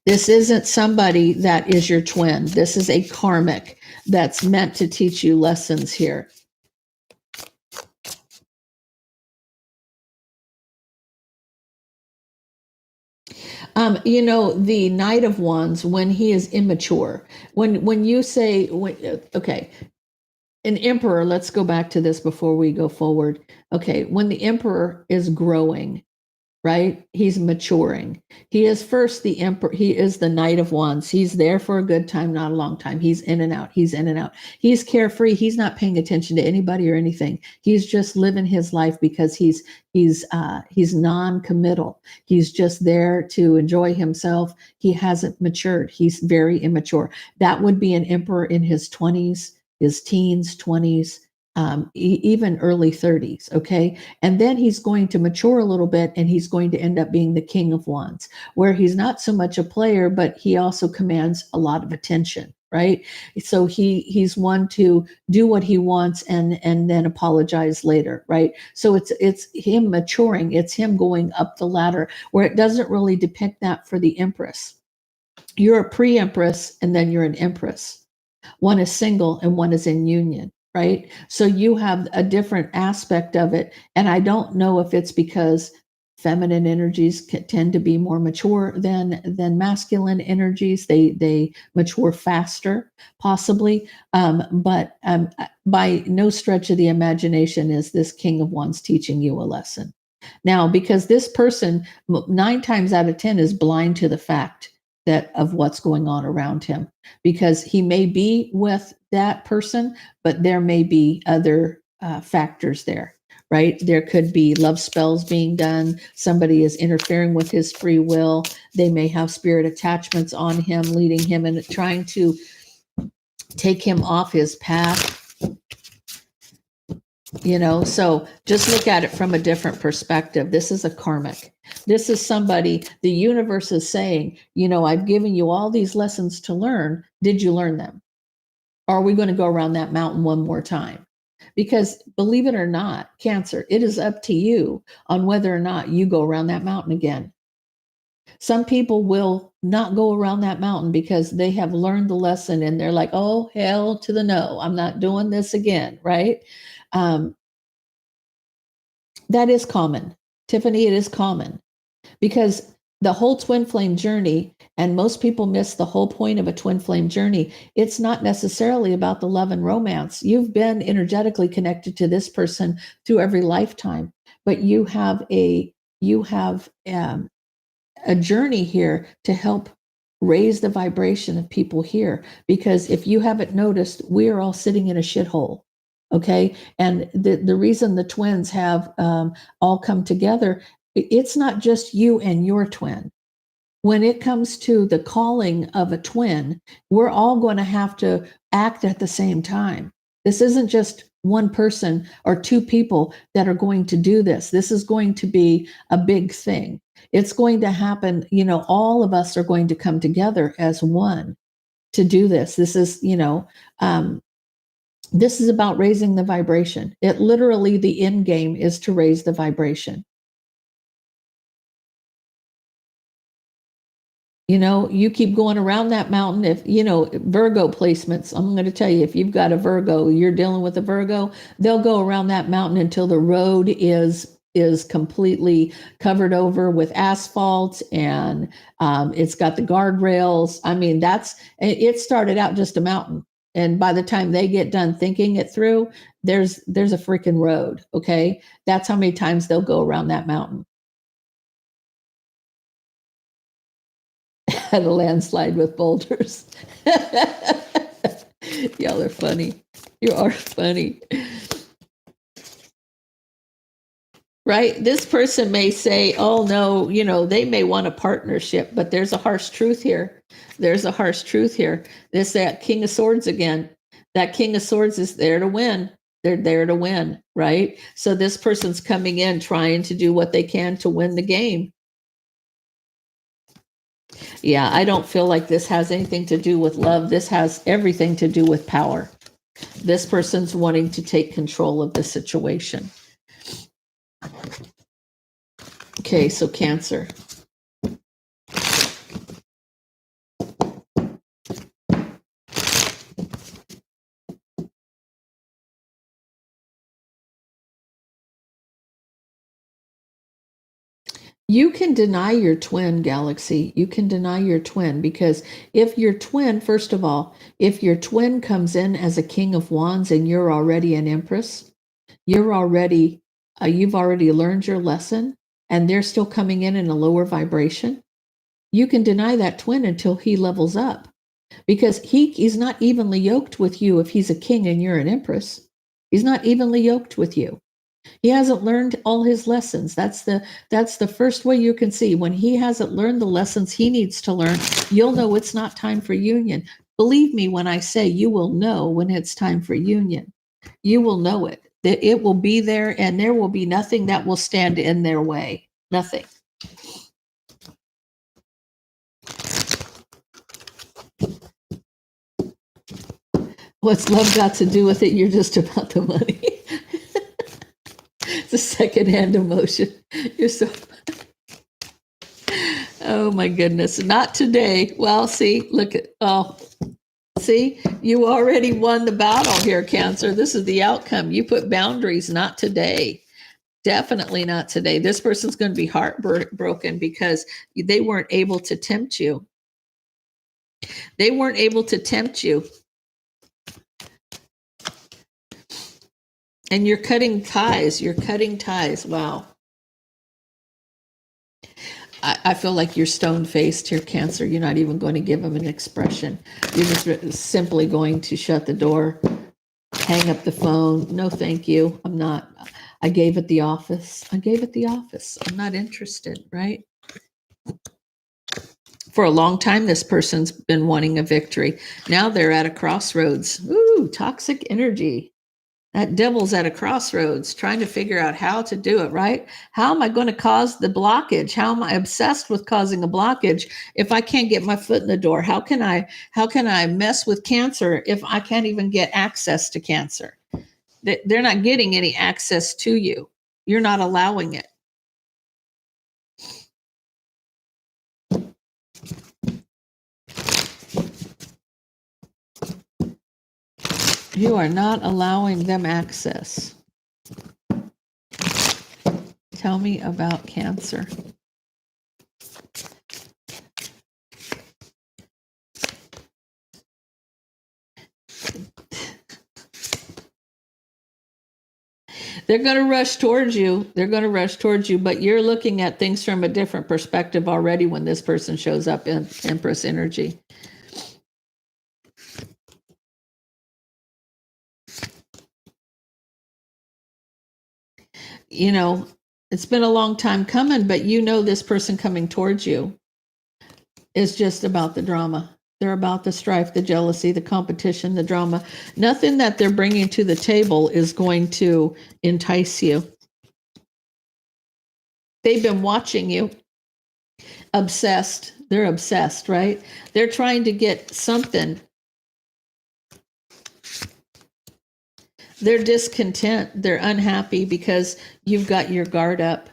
This isn't somebody that is your twin. This is a karmic that's meant to teach you lessons here. The Knight of Wands, when he is immature, when you say, okay, an emperor, let's go back to this before we go forward. Okay, when the emperor is growing, right? He's maturing. He is first the emperor. He is the Knight of Wands. He's there for a good time, not a long time. He's in and out. He's carefree. He's not paying attention to anybody or anything. He's just living his life because he's non-committal. He's just there to enjoy himself. He hasn't matured. He's very immature. That would be an emperor in his 20s, his teens, 20s, even early 30s. Okay. And then he's going to mature a little bit, and he's going to end up being the King of Wands, where he's not so much a player, but he also commands a lot of attention. Right. So he's one to do what he wants and then apologize later. Right. So it's him maturing. It's him going up the ladder, where it doesn't really depict that for the Empress. You're a pre-Empress, and then you're an Empress. One is single and one is in union, right? So you have a different aspect of it. And I don't know if it's because feminine energies tend to be more mature than masculine energies. They mature faster, possibly. But by no stretch of the imagination is this King of Wands teaching you a lesson. Now, because this person 9 times out of 10 is blind to the fact that of what's going on around him, because he may be with that person, but there may be other factors there, right? There could be love spells being done. Somebody is interfering with his free will. They may have spirit attachments on him, leading him and trying to take him off his path. So just look at it from a different perspective. This is a karmic. This is somebody, the universe is saying, I've given you all these lessons to learn. Did you learn them? Or are we going to go around that mountain one more time? Because believe it or not, Cancer, it is up to you on whether or not you go around that mountain again. Some people will not go around that mountain because they have learned the lesson and they're like, oh, hell to the no, I'm not doing this again, right? That is common. Tiffany, it is common because the whole twin flame journey, and most people miss the whole point of a twin flame journey. It's not necessarily about the love and romance. You've been energetically connected to this person through every lifetime, but you have a journey here to help raise the vibration of people here. Because if you haven't noticed, we are all sitting in a shithole. Okay. And the reason the twins have all come together, it's not just you and your twin. When it comes to the calling of a twin, we're all going to have to act at the same time. This isn't just one person or two people that are going to do this. This is going to be a big thing. It's going to happen, all of us are going to come together as one to do this. This is, this is about raising the vibration. It literally, the end game is to raise the vibration. You keep going around that mountain. If, Virgo placements, I'm going to tell you, if you've got a Virgo, you're dealing with a Virgo, they'll go around that mountain until the road is completely covered over with asphalt, and it's got the guardrails. I mean, it started out just a mountain. And by the time they get done thinking it through, there's a freaking road. Okay. That's how many times they'll go around that mountain. Had a landslide with boulders. Y'all are funny. You are funny. Right? This person may say, oh no, they may want a partnership, but there's a harsh truth here. There's a harsh truth here. There's that King of Swords again. That King of Swords is there to win. They're there to win, right? So this person's coming in trying to do what they can to win the game. Yeah, I don't feel like this has anything to do with love. This has everything to do with power. This person's wanting to take control of the situation. Okay, so Cancer. You can deny your twin, Galaxy. You can deny your twin, because if your twin, first of all, if your twin comes in as a King of Wands and you're already an Empress, you've already learned your lesson, and they're still coming in a lower vibration, you can deny that twin until he levels up, because he's not evenly yoked with you. If he's a king and you're an Empress, he's not evenly yoked with you. He hasn't learned all his lessons. That's the first way you can see. When he hasn't learned the lessons he needs to learn, you'll know it's not time for union. Believe me when I say you will know when it's time for union. You will know it. That it will be there, and there will be nothing that will stand in their way. Nothing. What's love got to do with it? You're just about the money. It's a secondhand emotion. You're so. Oh my goodness. Not today. Well, see, look at, see, you already won the battle here, Cancer. This is the outcome. You put boundaries. Not today. Definitely not today. This person's going to be heartbroken because they weren't able to tempt you. They weren't able to tempt you. And you're cutting ties. You're cutting ties. Wow. I feel like you're stone-faced here, Cancer. You're not even going to give them an expression. You're just simply going to shut the door, hang up the phone. No, thank you. I'm not. I gave it the office. I gave it the office. I'm not interested, right? For a long time, this person's been wanting a victory. Now they're at a crossroads. Ooh, toxic energy. That devil's at a crossroads trying to figure out how to do it, right? How am I going to cause the blockage? How am I obsessed with causing a blockage if I can't get my foot in the door? How can I mess with Cancer if I can't even get access to Cancer? They're not getting any access to you. You're not allowing it. You are not allowing them access. Tell me about Cancer. They're going to rush towards you. They're going to rush towards you, but you're looking at things from a different perspective already when this person shows up in Empress energy. You know, it's been a long time coming, but you know this person coming towards you is just about the drama. They're about the strife, the jealousy, the competition, the drama. Nothing that they're bringing to the table is going to entice you. They've been watching you, obsessed. They're obsessed, right? They're trying to get something. They're discontent. They're unhappy because you've got your guard up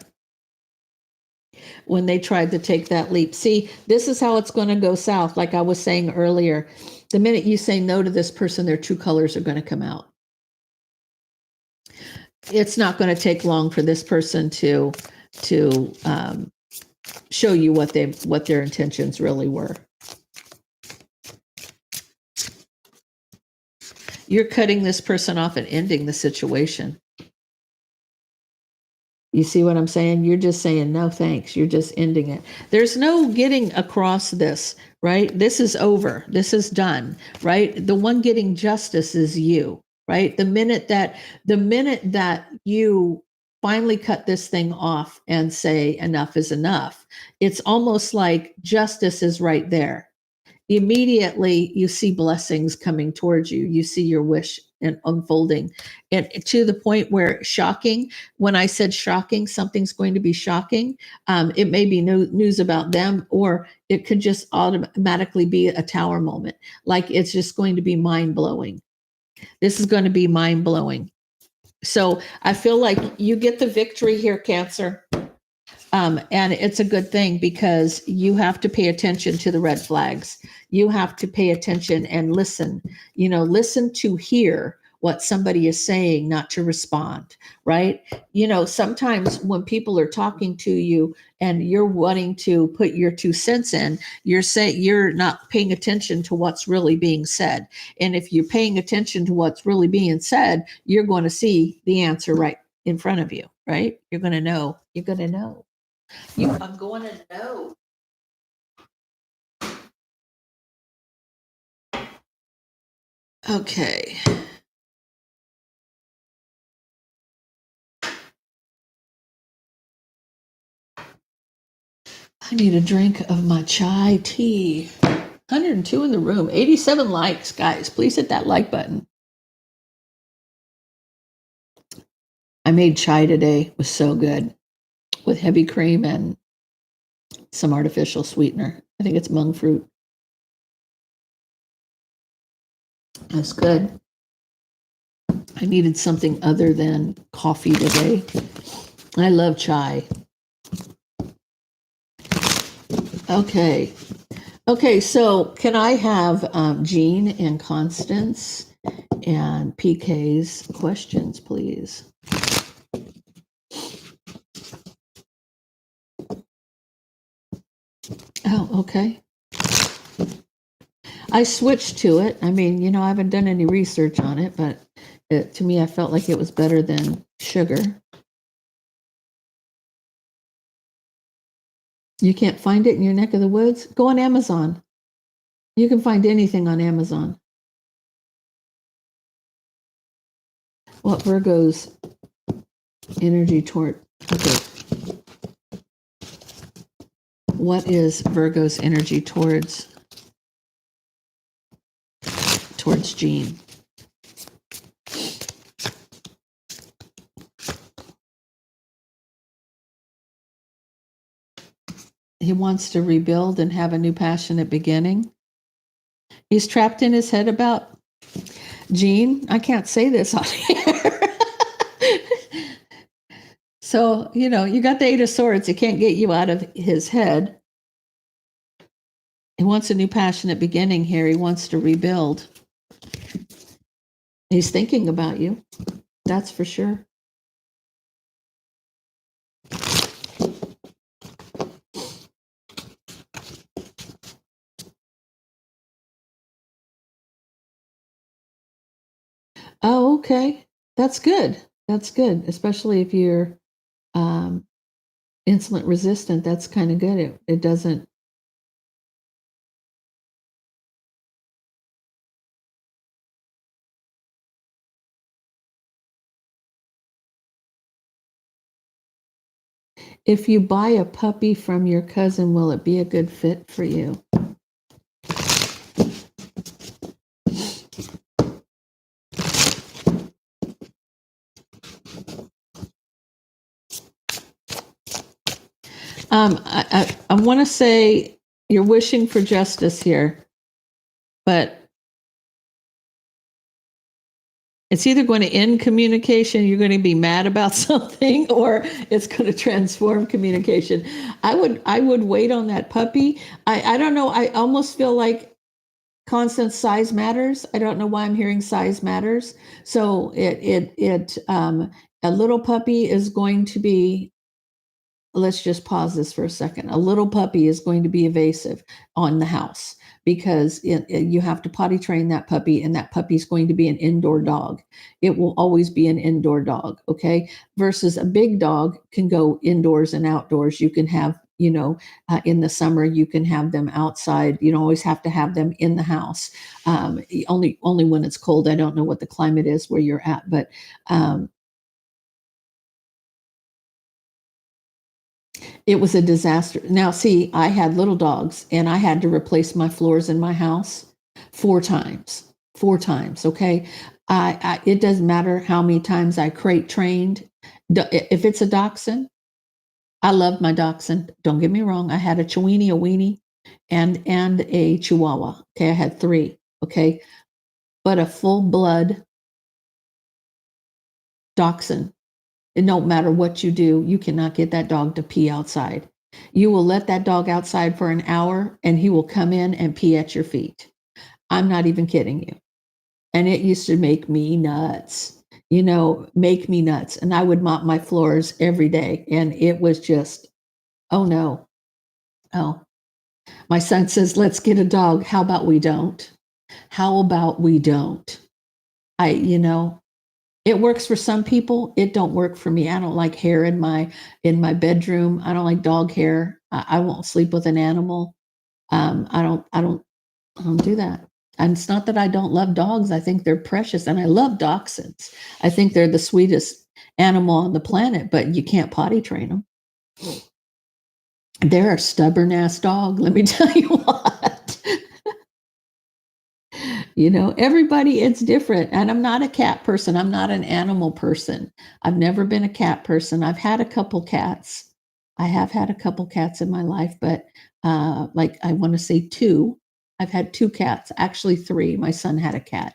when they tried to take that leap. See, this is how it's going to go south. Like I was saying earlier, the minute you say no to this person, their true colors are going to come out. It's not going to take long for this person to show you what their intentions really were. You're cutting this person off and ending the situation. You see what I'm saying? You're just saying, no, thanks. You're just ending it. There's no getting across this, right? This is over. This is done, right? The one getting justice is you, right? The minute that you finally cut this thing off and say enough is enough, it's almost like justice is right there. Immediately you see blessings coming towards you. You see your wish and unfolding, and to the point where shocking, when I said shocking, something's going to be shocking. It may be news about them, or it could just automatically be a tower moment. Like it's just going to be mind blowing. This is going to be mind blowing. So I feel like you get the victory here, Cancer. And it's a good thing because you have to pay attention to the red flags. You have to pay attention and listen, listen to hear what somebody is saying, not to respond, right? Sometimes when people are talking to you and you're wanting to put your 2 cents in, you're not paying attention to what's really being said. And if you're paying attention to what's really being said, you're going to see the answer right in front of you, right? You're going to know. You're going to know. I'm going to know. Okay. I need a drink of my chai tea. 102 in the room, 87 likes, guys. Please hit that like button. I made chai today. It was so good with heavy cream and some artificial sweetener. I think it's monk fruit. That's good. I needed something other than coffee today. I love chai. Okay, so can I have Jean and Constance and PK's questions, please? Oh, okay. I switched to it. I mean, I haven't done any research on it, but to me, I felt like it was better than sugar. You can't find it in your neck of the woods? Go on Amazon. You can find anything on Amazon. What Virgo's energy toward? Okay. What is Virgo's energy towards Jean? He wants to rebuild and have a new passionate beginning. He's trapped in his head about Jean. I can't say this on here. So, you got the 8 of Swords. It can't get you out of his head. He wants a new passionate beginning here. He wants to rebuild. He's thinking about you. That's for sure. Oh, okay. That's good. That's good, especially if you're insulin resistant. That's kind of good. It doesn't. If you buy a puppy from your cousin, will it be a good fit for you? I want to say you're wishing for justice here, but it's either going to end communication, you're going to be mad about something, or it's going to transform communication. I would wait on that puppy. I don't know. I almost feel like constant size matters. I don't know why I'm hearing size matters. So a little puppy is going to be, let's just pause this for a second. A little puppy is going to be evasive on the house because you have to potty train that puppy, and that puppy is going to be an indoor dog. It will always be an indoor dog, okay? Versus a big dog can go indoors and outdoors. You can have, in the summer, you can have them outside. You don't always have to have them in the house. Only when it's cold. I don't know what the climate is where you're at, but it was a disaster. Now, see, I had little dogs and I had to replace my floors in my house 4 times. 4 times, okay? It doesn't matter how many times I crate trained. If it's a dachshund, I love my dachshund. Don't get me wrong. I had a Chiweenie, a weenie, and a Chihuahua. Okay, I had 3. Okay, but a full blood dachshund, it don't matter what you do, you cannot get that dog to pee outside. You will let that dog outside for an hour and he will come in and pee at your feet. I'm not even kidding you. And it used to make me nuts, make me nuts. And I would mop my floors every day. And it was just, oh no. Oh, my son says, let's get a dog. How about we don't? How about we don't? It works for some people. It don't work for me. I don't like hair in my bedroom. I don't like dog hair. I won't sleep with an animal. I don't do that. And it's not that I don't love dogs. I think they're precious, and I love dachshunds. I think they're the sweetest animal on the planet. But you can't potty train them. They're a stubborn ass dog. Let me tell you what. Everybody, it's different. And I'm not a cat person. I'm not an animal person. I've never been a cat person. I've had a couple cats. I have had a couple cats in my life, but like I want to say 2. I've had 2 cats, actually 3. My son had a cat.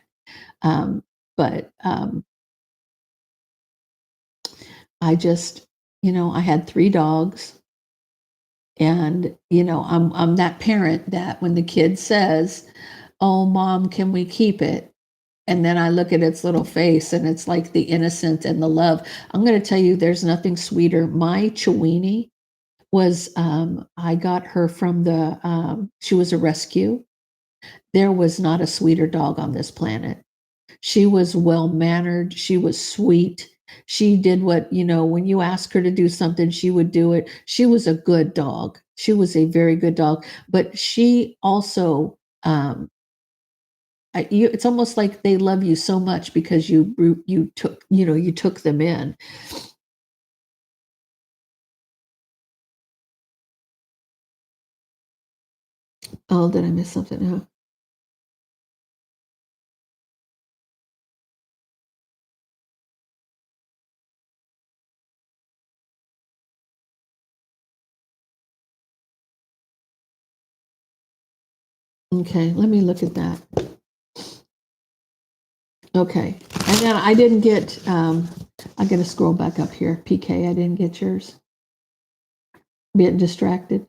But I just, I had 3 dogs. And, I'm that parent that when the kid says, "Oh, mom, can we keep it?" And then I look at its little face and it's like the innocence and the love. I'm going to tell you, there's nothing sweeter. My Chiweenie was, I got her from she was a rescue. There was not a sweeter dog on this planet. She was well mannered. She was sweet. She did what, when you ask her to do something, she would do it. She was a good dog. She was a very good dog. But she also, it's almost like they love you so much because you took them in. Oh, did I miss something? Oh. Okay, let me look at that. Okay, and then I didn't get. I'm going to scroll back up here. PK, I didn't get yours. Getting distracted.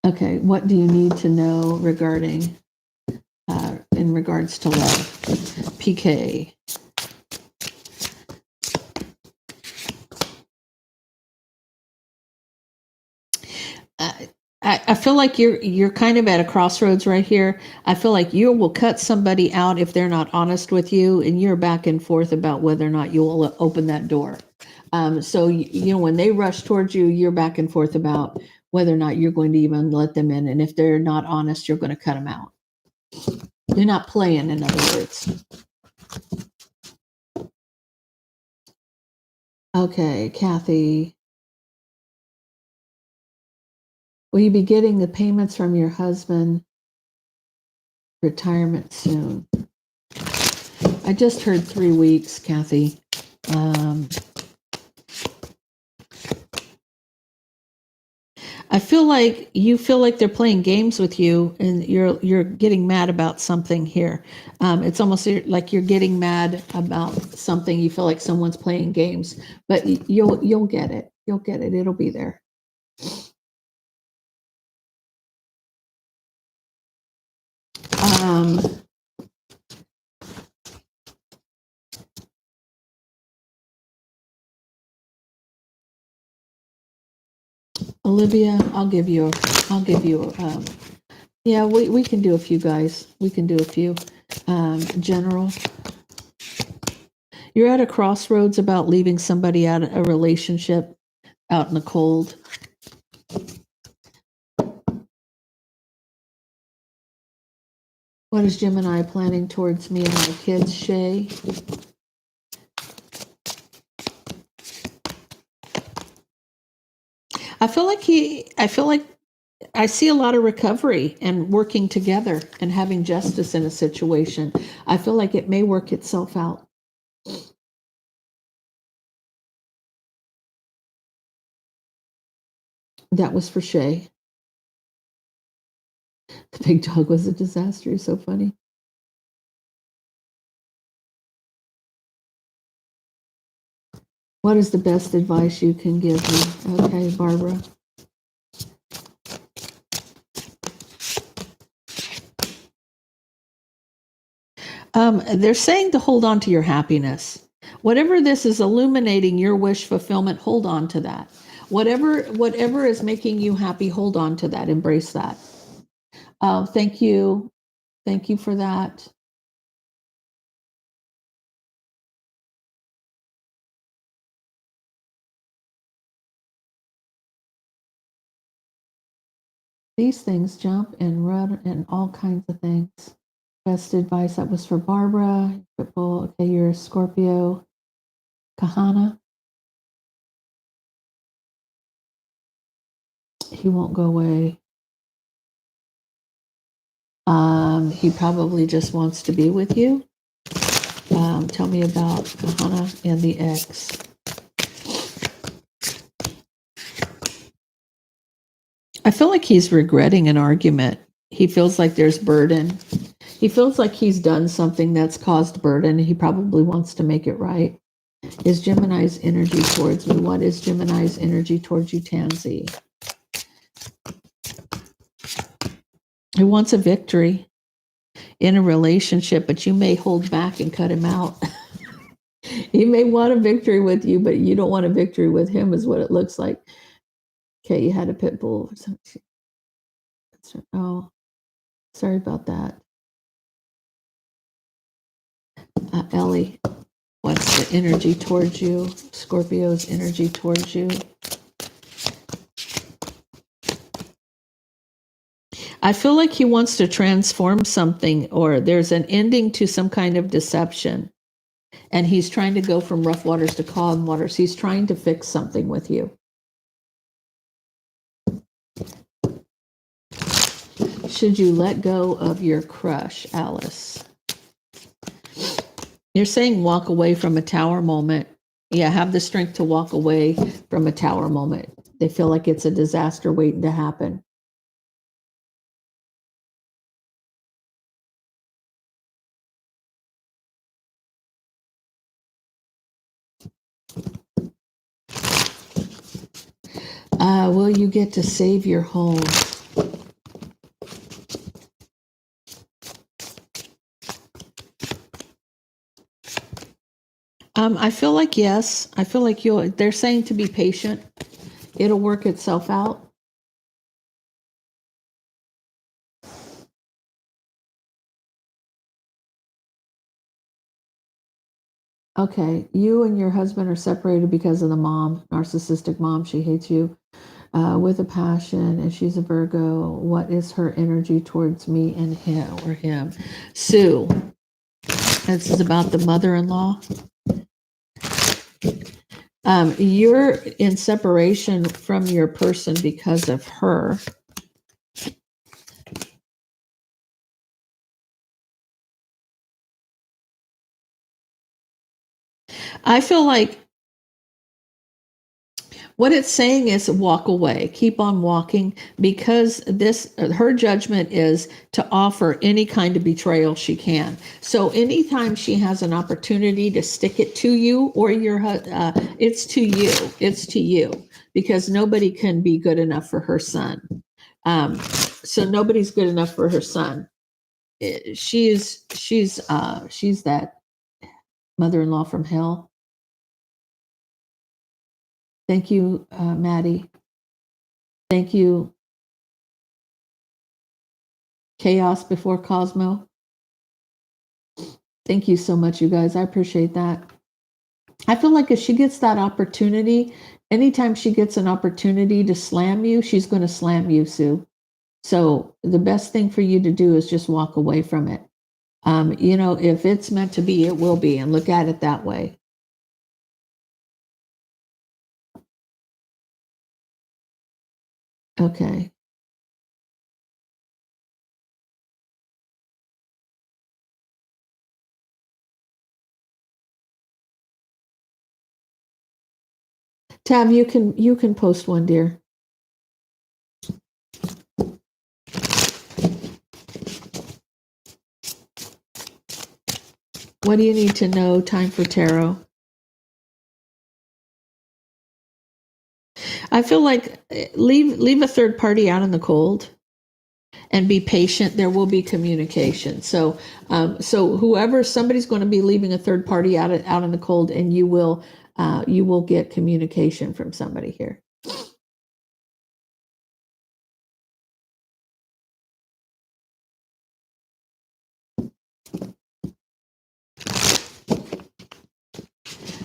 Okay, what do you need to know regarding in regards to love? PK. I feel like you're kind of at a crossroads right here. I feel like you will cut somebody out if they're not honest with you, and you're back and forth about whether or not you will open that door. So when they rush towards you, you're back and forth about whether or not you're going to even let them in, and if they're not honest, you're going to cut them out. You're not playing, in other words. Okay, Kathy. Will you be getting the payments from your husband retirement soon? I just heard 3 weeks, Kathy. I feel like you feel like they're playing games with you, and you're getting mad about something here. It's almost like you're getting mad about something. You feel like someone's playing games, but you'll get it. You'll get it. It'll be there. Olivia, I'll give you. Yeah, we can do a few, guys. We can do a few. General, you're at a crossroads about leaving somebody out of a relationship out in the cold. What is Gemini planning towards me and my kids, Shay? I feel like I see a lot of recovery and working together and having justice in a situation. I feel like it may work itself out. That was for Shay. The big dog was a disaster. You're so funny. What is the best advice you can give me? Okay, Barbara. They're saying to hold on to your happiness. Whatever this is illuminating your wish fulfillment, hold on to that. Whatever is making you happy, hold on to that. Embrace that. Thank you. Thank you for that. These things jump and run and all kinds of things. Best advice, that was for Barbara. Okay, you're a Scorpio. Kahana. He won't go away. He probably just wants to be with you. Tell me about Kahana and the ex. I feel like he's regretting an argument. He feels like there's burden. He feels like he's done something that's caused burden. He probably wants to make it right. Is Gemini's energy towards me? What is Gemini's energy towards you, Tansy? He wants a victory in a relationship, but you may hold back and cut him out. He may want a victory with you, but you don't want a victory with him, is what it looks like. Okay, you had a pit bull or something. Oh, sorry about that. Ellie, what's the energy towards you? Scorpio's energy towards you. I feel like he wants to transform something, or there's an ending to some kind of deception. And he's trying to go from rough waters to calm waters. He's trying to fix something with you. Should you let go of your crush, Alice? You're saying walk away from a tower moment. Yeah, have the strength to walk away from a tower moment. They feel like it's a disaster waiting to happen. Will you get to save your home? I feel like yes. I feel like they're saying to be patient. It'll work itself out. Okay, you and your husband are separated because of the mom, narcissistic mom. She hates you with a passion, and she's a Virgo. What is her energy towards me and him or him? Sue, this is about the mother-in-law. You're in separation from your person because of her. I feel like what it's saying is walk away, keep on walking, because her judgment is to offer any kind of betrayal she can. So anytime she has an opportunity to stick it to you or it's to you. It's to you, because nobody can be good enough for her son. So nobody's good enough for her son. She's that mother-in-law from hell. Thank you, Maddie. Thank you, Chaos Before Cosmo. Thank you so much, you guys. I appreciate that. I feel like if she gets that opportunity, anytime she gets an opportunity to slam you, she's going to slam you, Sue. So the best thing for you to do is just walk away from it. If it's meant to be, it will be, and look at it that way. Okay. Tab, you can post one, dear. What do you need to know? Time for tarot. I feel like leave a third party out in the cold and be patient. There will be communication. So somebody's going to be leaving a third party out in the cold, and you will get communication from somebody here.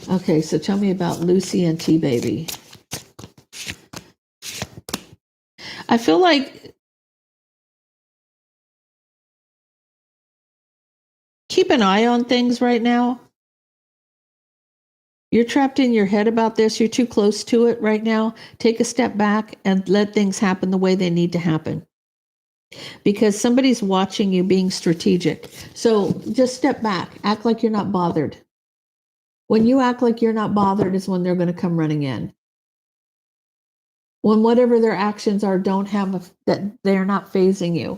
Okay, so tell me about Lucy and T Baby. I feel like keep an eye on things right now. You're trapped in your head about this. You're too close to it right now. Take a step back and let things happen the way they need to happen. Because somebody's watching you being strategic. So just step back. Act like you're not bothered. When you act like you're not bothered is when they're going to come running in. When whatever their actions are that they're not phasing you.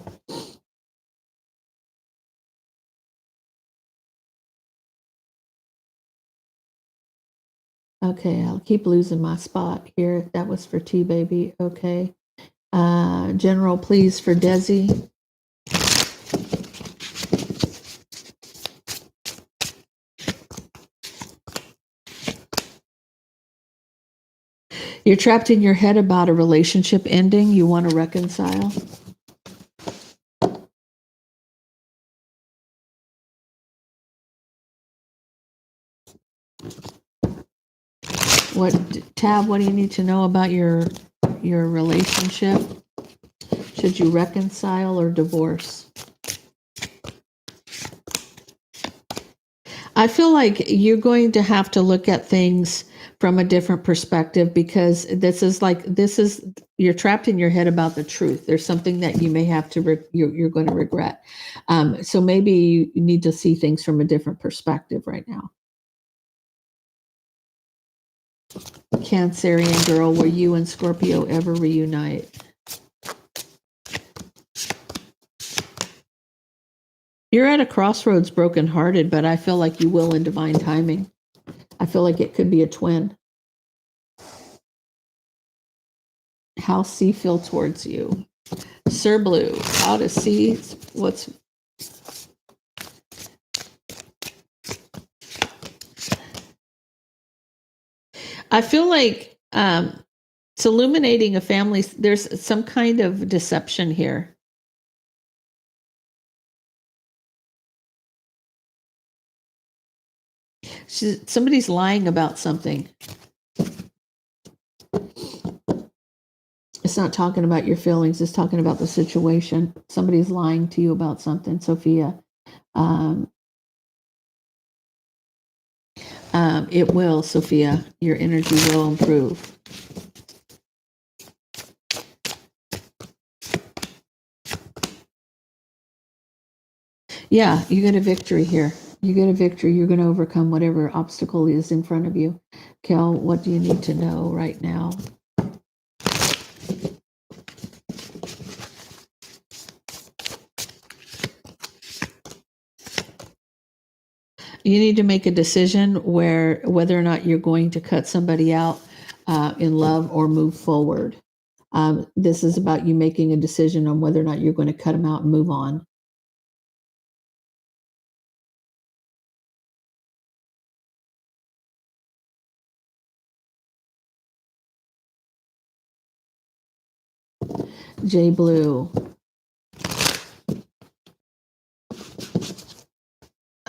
Okay, I'll keep losing my spot here. That was for T Baby. Okay. General, please, for Desi. You're trapped in your head about a relationship ending. You want to reconcile. Tab, what do you need to know about your relationship? Should you reconcile or divorce? I feel like you're going to have to look at things from a different perspective, because you're trapped in your head about the truth. There's something that you may have to you're going to regret. So maybe you need to see things from a different perspective right now. Cancerian girl, will you and Scorpio ever reunite? You're at a crossroads, brokenhearted, but I feel like you will in divine timing. I feel like it could be a twin. How C feel towards you? Sir Blue, how to see what's... I feel like it's illuminating a family. There's some kind of deception here. Somebody's lying about something. It's not talking about your feelings. It's talking about the situation. Somebody's lying to you about something, Sophia. It will, Sophia. Your energy will improve. Yeah, you get a victory here. You get a victory. You're going to overcome whatever obstacle is in front of you. Kel, what do you need to know right now? You need to make a decision whether or not you're going to cut somebody out in love or move forward. This is about you making a decision on whether or not you're going to cut them out and move on. J Blue.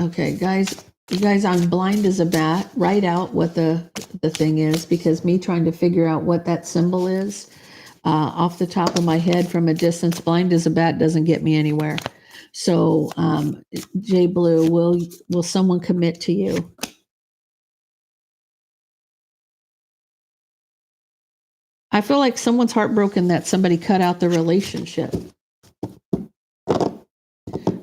Okay, guys, you guys, I'm blind as a bat. Write out what the thing is, because me trying to figure out what that symbol is off the top of my head from a distance, blind as a bat doesn't get me anywhere. So, J Blue, will someone commit to you? I feel like someone's heartbroken that somebody cut out the relationship.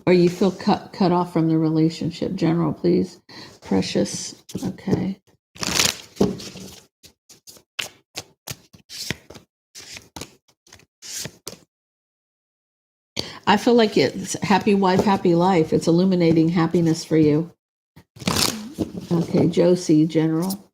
Or you feel cut off from the relationship. General, please. Precious. Okay. I feel like it's happy wife, happy life. It's illuminating happiness for you. Okay, Josie, General.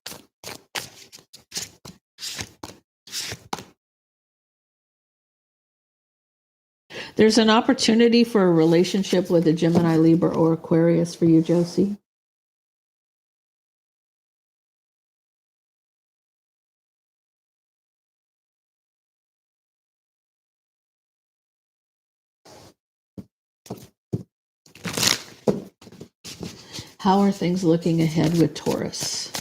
There's an opportunity for a relationship with a Gemini, Libra, or Aquarius for you, Josie. How are things looking ahead with Taurus?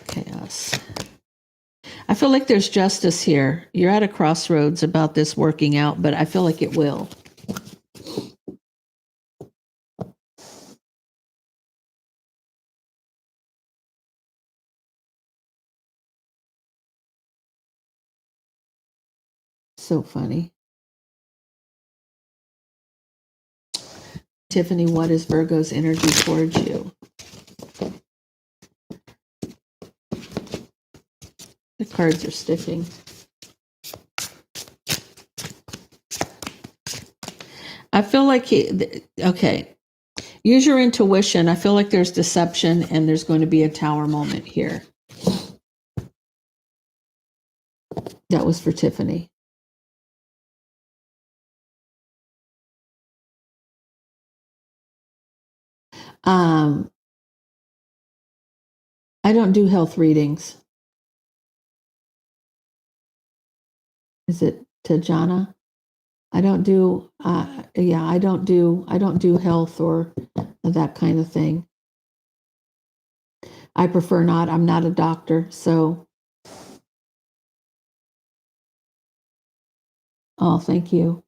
Chaos. I feel like there's justice here. You're at a crossroads about this working out, but I feel like it will. So funny. Tiffany, what is Virgo's energy towards you? The cards are sticking. I feel like okay. Use your intuition. I feel like there's deception and there's going to be a tower moment here. That was for Tiffany. I don't do health readings. Is it Tajana? I don't do I don't do health or that kind of thing. I prefer not. I'm not a doctor, so oh, thank you.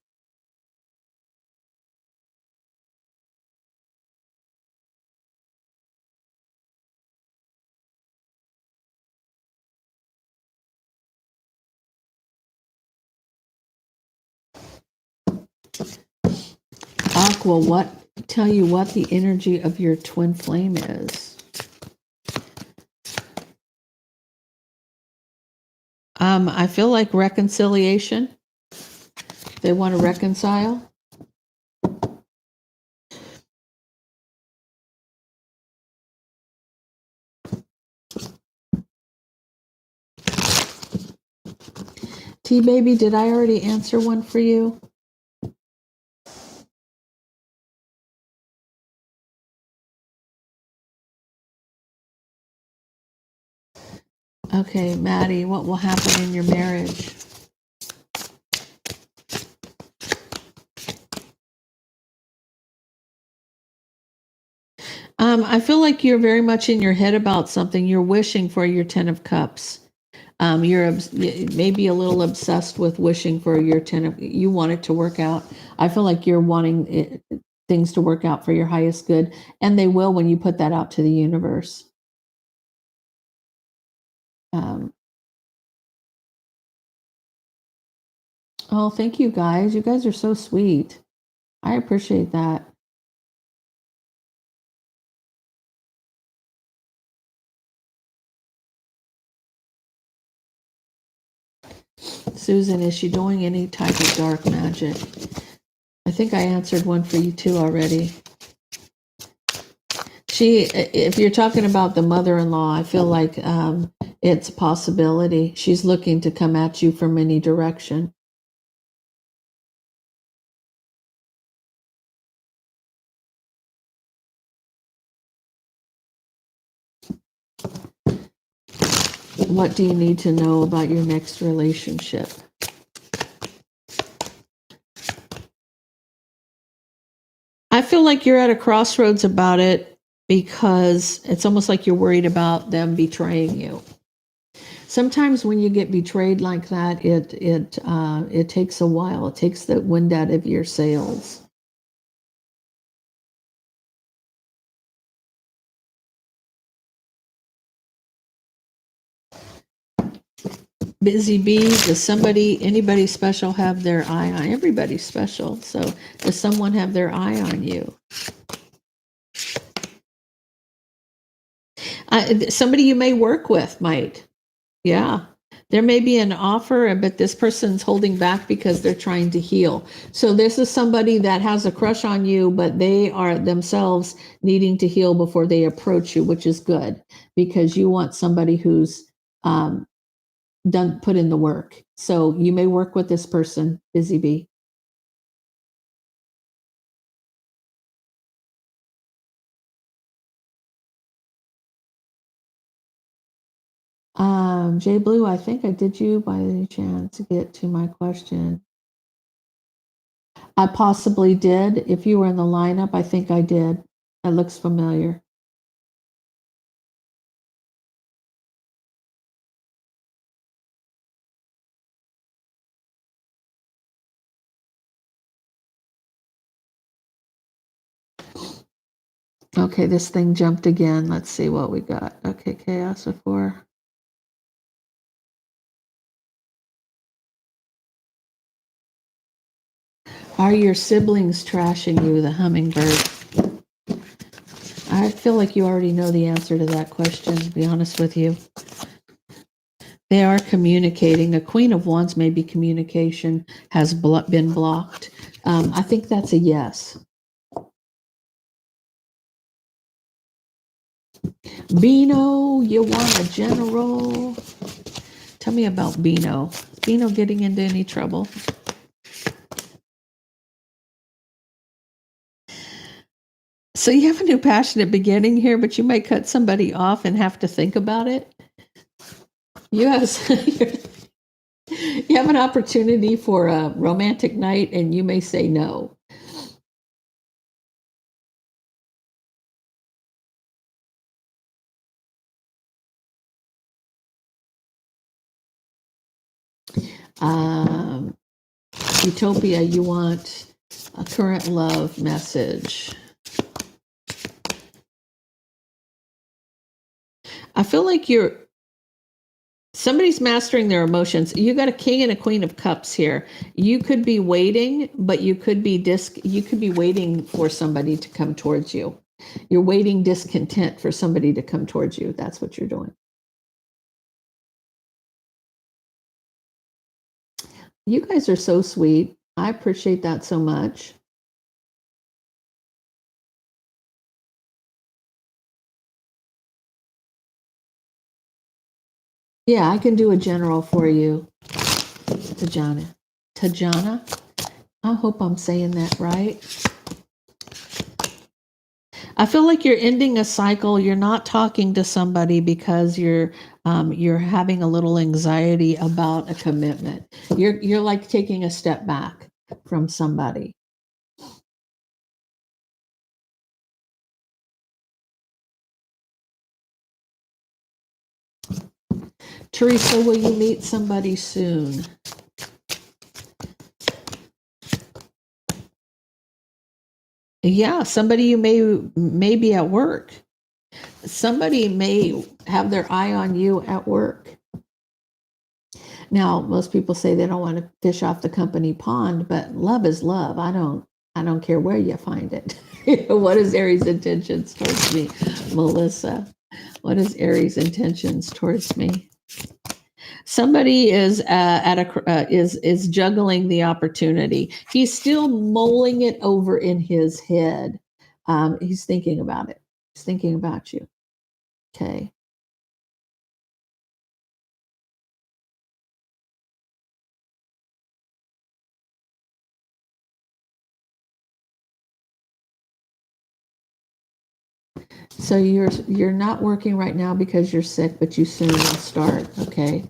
Aqua, tell you what the energy of your twin flame is. I feel like reconciliation. They want to reconcile. T-Baby, did I already answer one for you? Okay, Maddie, what will happen in your marriage? I feel like you're very much in your head about something. You're wishing for your 10 of Cups. You're maybe a little obsessed with wishing for your 10 of, you want it to work out. I feel like you're wanting things to work out for your highest good, and they will when you put that out to the universe. Oh, thank you guys. You guys are so sweet. I appreciate that. Susan, is she doing any type of dark magic? I think I answered one for you too already. If you're talking about the mother-in-law, I feel like it's a possibility. She's looking to come at you from any direction. What do you need to know about your next relationship? I feel like you're at a crossroads about it because it's almost like you're worried about them betraying you. Sometimes when you get betrayed like that, it takes a while. It takes the wind out of your sails. Busy bee, does anybody special have their eye on? Everybody's special. So does someone have their eye on you? Somebody you may work with might. Yeah. There may be an offer, but this person's holding back because they're trying to heal. So this is somebody that has a crush on you, but they are themselves needing to heal before they approach you, which is good because you want somebody who's put in the work. So you may work with this person, busy bee. Jay Blue, I think I did you by any chance get to my question. I possibly did. If you were in the lineup, I think I did. That looks familiar. Okay, this thing jumped again. Let's see what we got. Okay, chaos of 4. Are your siblings trashing you, the hummingbird? I feel like you already know the answer to that question, to be honest with you. They are communicating. A Queen of Wands, maybe communication has been blocked. I think that's a yes. Beano, you want a general? Tell me about Beano. Is Beano getting into any trouble? So you have a new passionate beginning here, but you might cut somebody off and have to think about it. You have you have an opportunity for a romantic night, and you may say no. Um, Utopia, you want a current love message. I feel like somebody's mastering their emotions. You got a King and a Queen of Cups here. You could be waiting, but you could be waiting for somebody to come towards you. You're waiting discontent for somebody to come towards you. That's what you're doing. You guys are so sweet. I appreciate that so much. Yeah, I can do a general for you, Tajana. Tajana? I hope I'm saying that right. I feel like you're ending a cycle. You're not talking to somebody because you're having a little anxiety about a commitment. You're like taking a step back from somebody. Teresa, will you meet somebody soon? Yeah, somebody you may be at work. Somebody may have their eye on you at work. Now, most people say they don't want to fish off the company pond, but love is love. I don't care where you find it. What is Aries' intentions towards me, Melissa? What is Aries' intentions towards me? Somebody is is juggling the opportunity. He's still mulling it over in his head. He's thinking about it. He's thinking about you. Okay. So you're not working right now because you're sick, but you soon will start. Okay.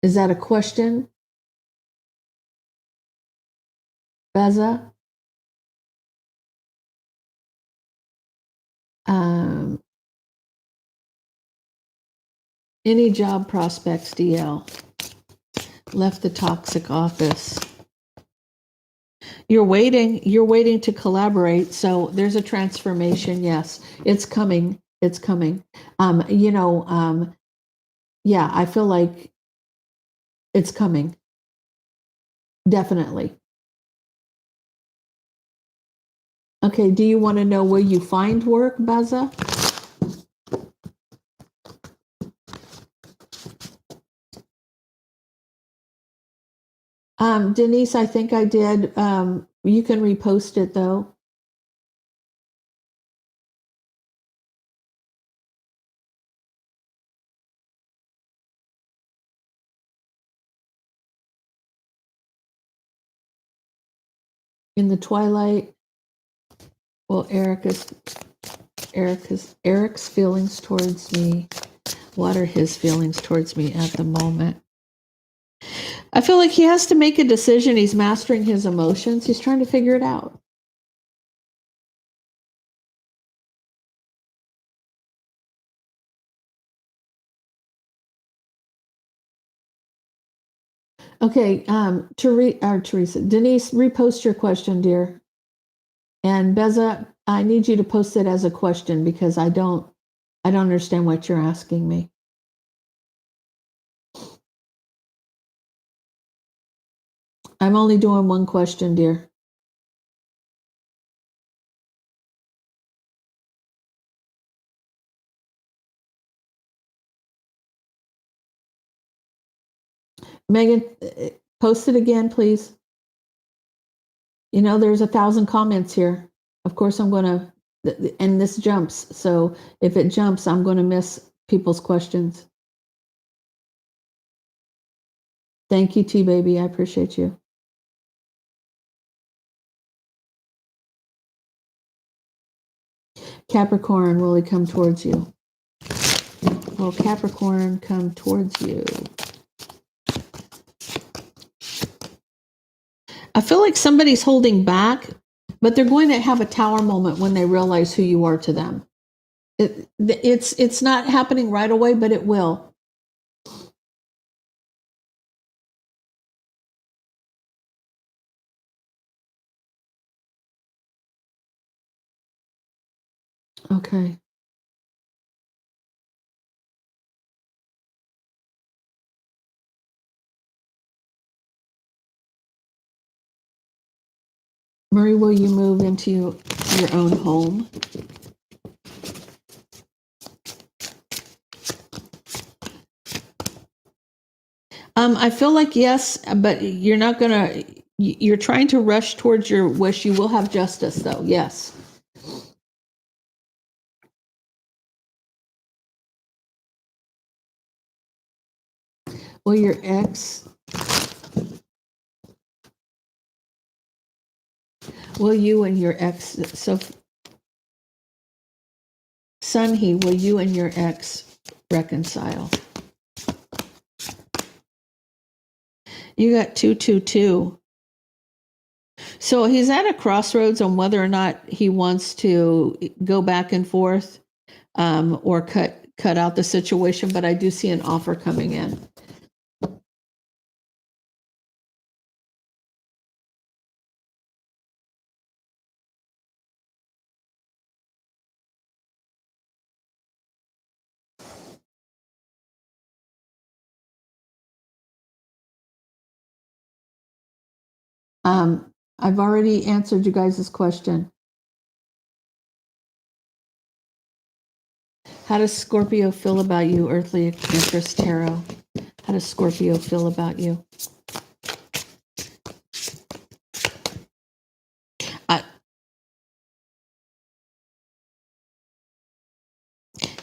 Is that a question, Beza? Any job prospects, DL? Left the toxic office. You're waiting to collaborate. So there's a transformation. Yes, it's coming. It's coming. Yeah, I feel like it's coming. Definitely. Okay, do you want to know where you find work, Baza? Denise, I think I did. You can repost it though. In the twilight. Well, Eric's feelings towards me. What are his feelings towards me at the moment? I feel like he has to make a decision. He's mastering his emotions. He's trying to figure it out. Okay, Teresa, Denise, repost your question, dear. And Beza, I need you to post it as a question because I don't understand what you're asking me. I'm only doing one question, dear. Megan, post it again, please. You know, there's 1,000 comments here. Of course, I'm going to, and this jumps. So if it jumps, I'm going to miss people's questions. Thank you, T-Baby. I appreciate you. Capricorn, will he come towards you? Will Capricorn come towards you? I feel like somebody's holding back, but they're going to have a tower moment when they realize who you are to them. It's not happening right away, but it will. Okay. Marie, will you move into your own home? I feel like yes, but you're not gonna. You're trying to rush towards your wish. You will have justice, though. Yes. Will your ex? Will you and your ex? So, Sunhee, will you and your ex reconcile? You got 222. So he's at a crossroads on whether or not he wants to go back and forth, or cut out the situation. But I do see an offer coming in. I've already answered you guys' question. How does Scorpio feel about you, Earthly Empress Tarot? How does Scorpio feel about you?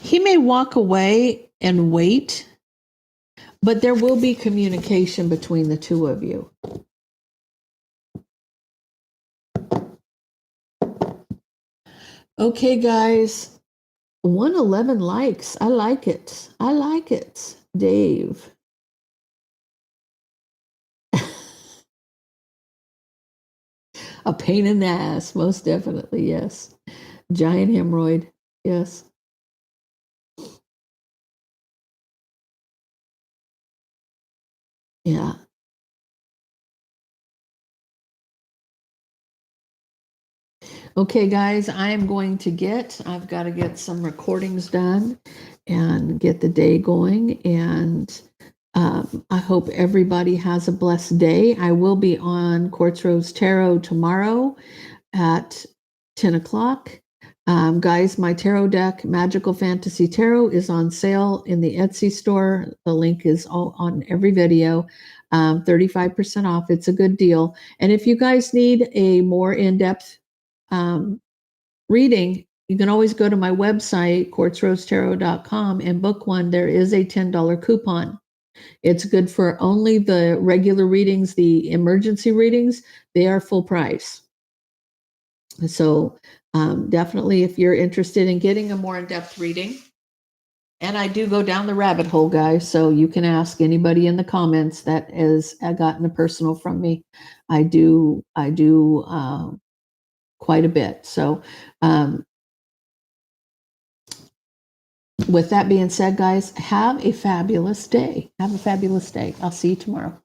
He may walk away and wait, but there will be communication between the two of you. Okay, guys. 111 likes. I like it. I like it. Dave. A pain in the ass. Most definitely. Yes. Giant hemorrhoid. Yes. Yeah. Okay, guys, I've got to get some recordings done and get the day going. And I hope everybody has a blessed day. I will be on Quartz Rose Tarot tomorrow at 10 o'clock. Guys, my tarot deck, Magical Fantasy Tarot, is on sale in the Etsy store. The link is all on every video. 35% off. It's a good deal. And if you guys need a more in-depth reading, you can always go to my website, quartzrosetarot.com, and book one. There is a $10 coupon. It's good for only the regular readings. The emergency readings, they are full price. So definitely, if you're interested in getting a more in-depth reading, and I do go down the rabbit hole, guys, so you can ask anybody in the comments that has gotten a personal from me. I do quite a bit. So with that being said, guys, have a fabulous day. Have a fabulous day. I'll see you tomorrow.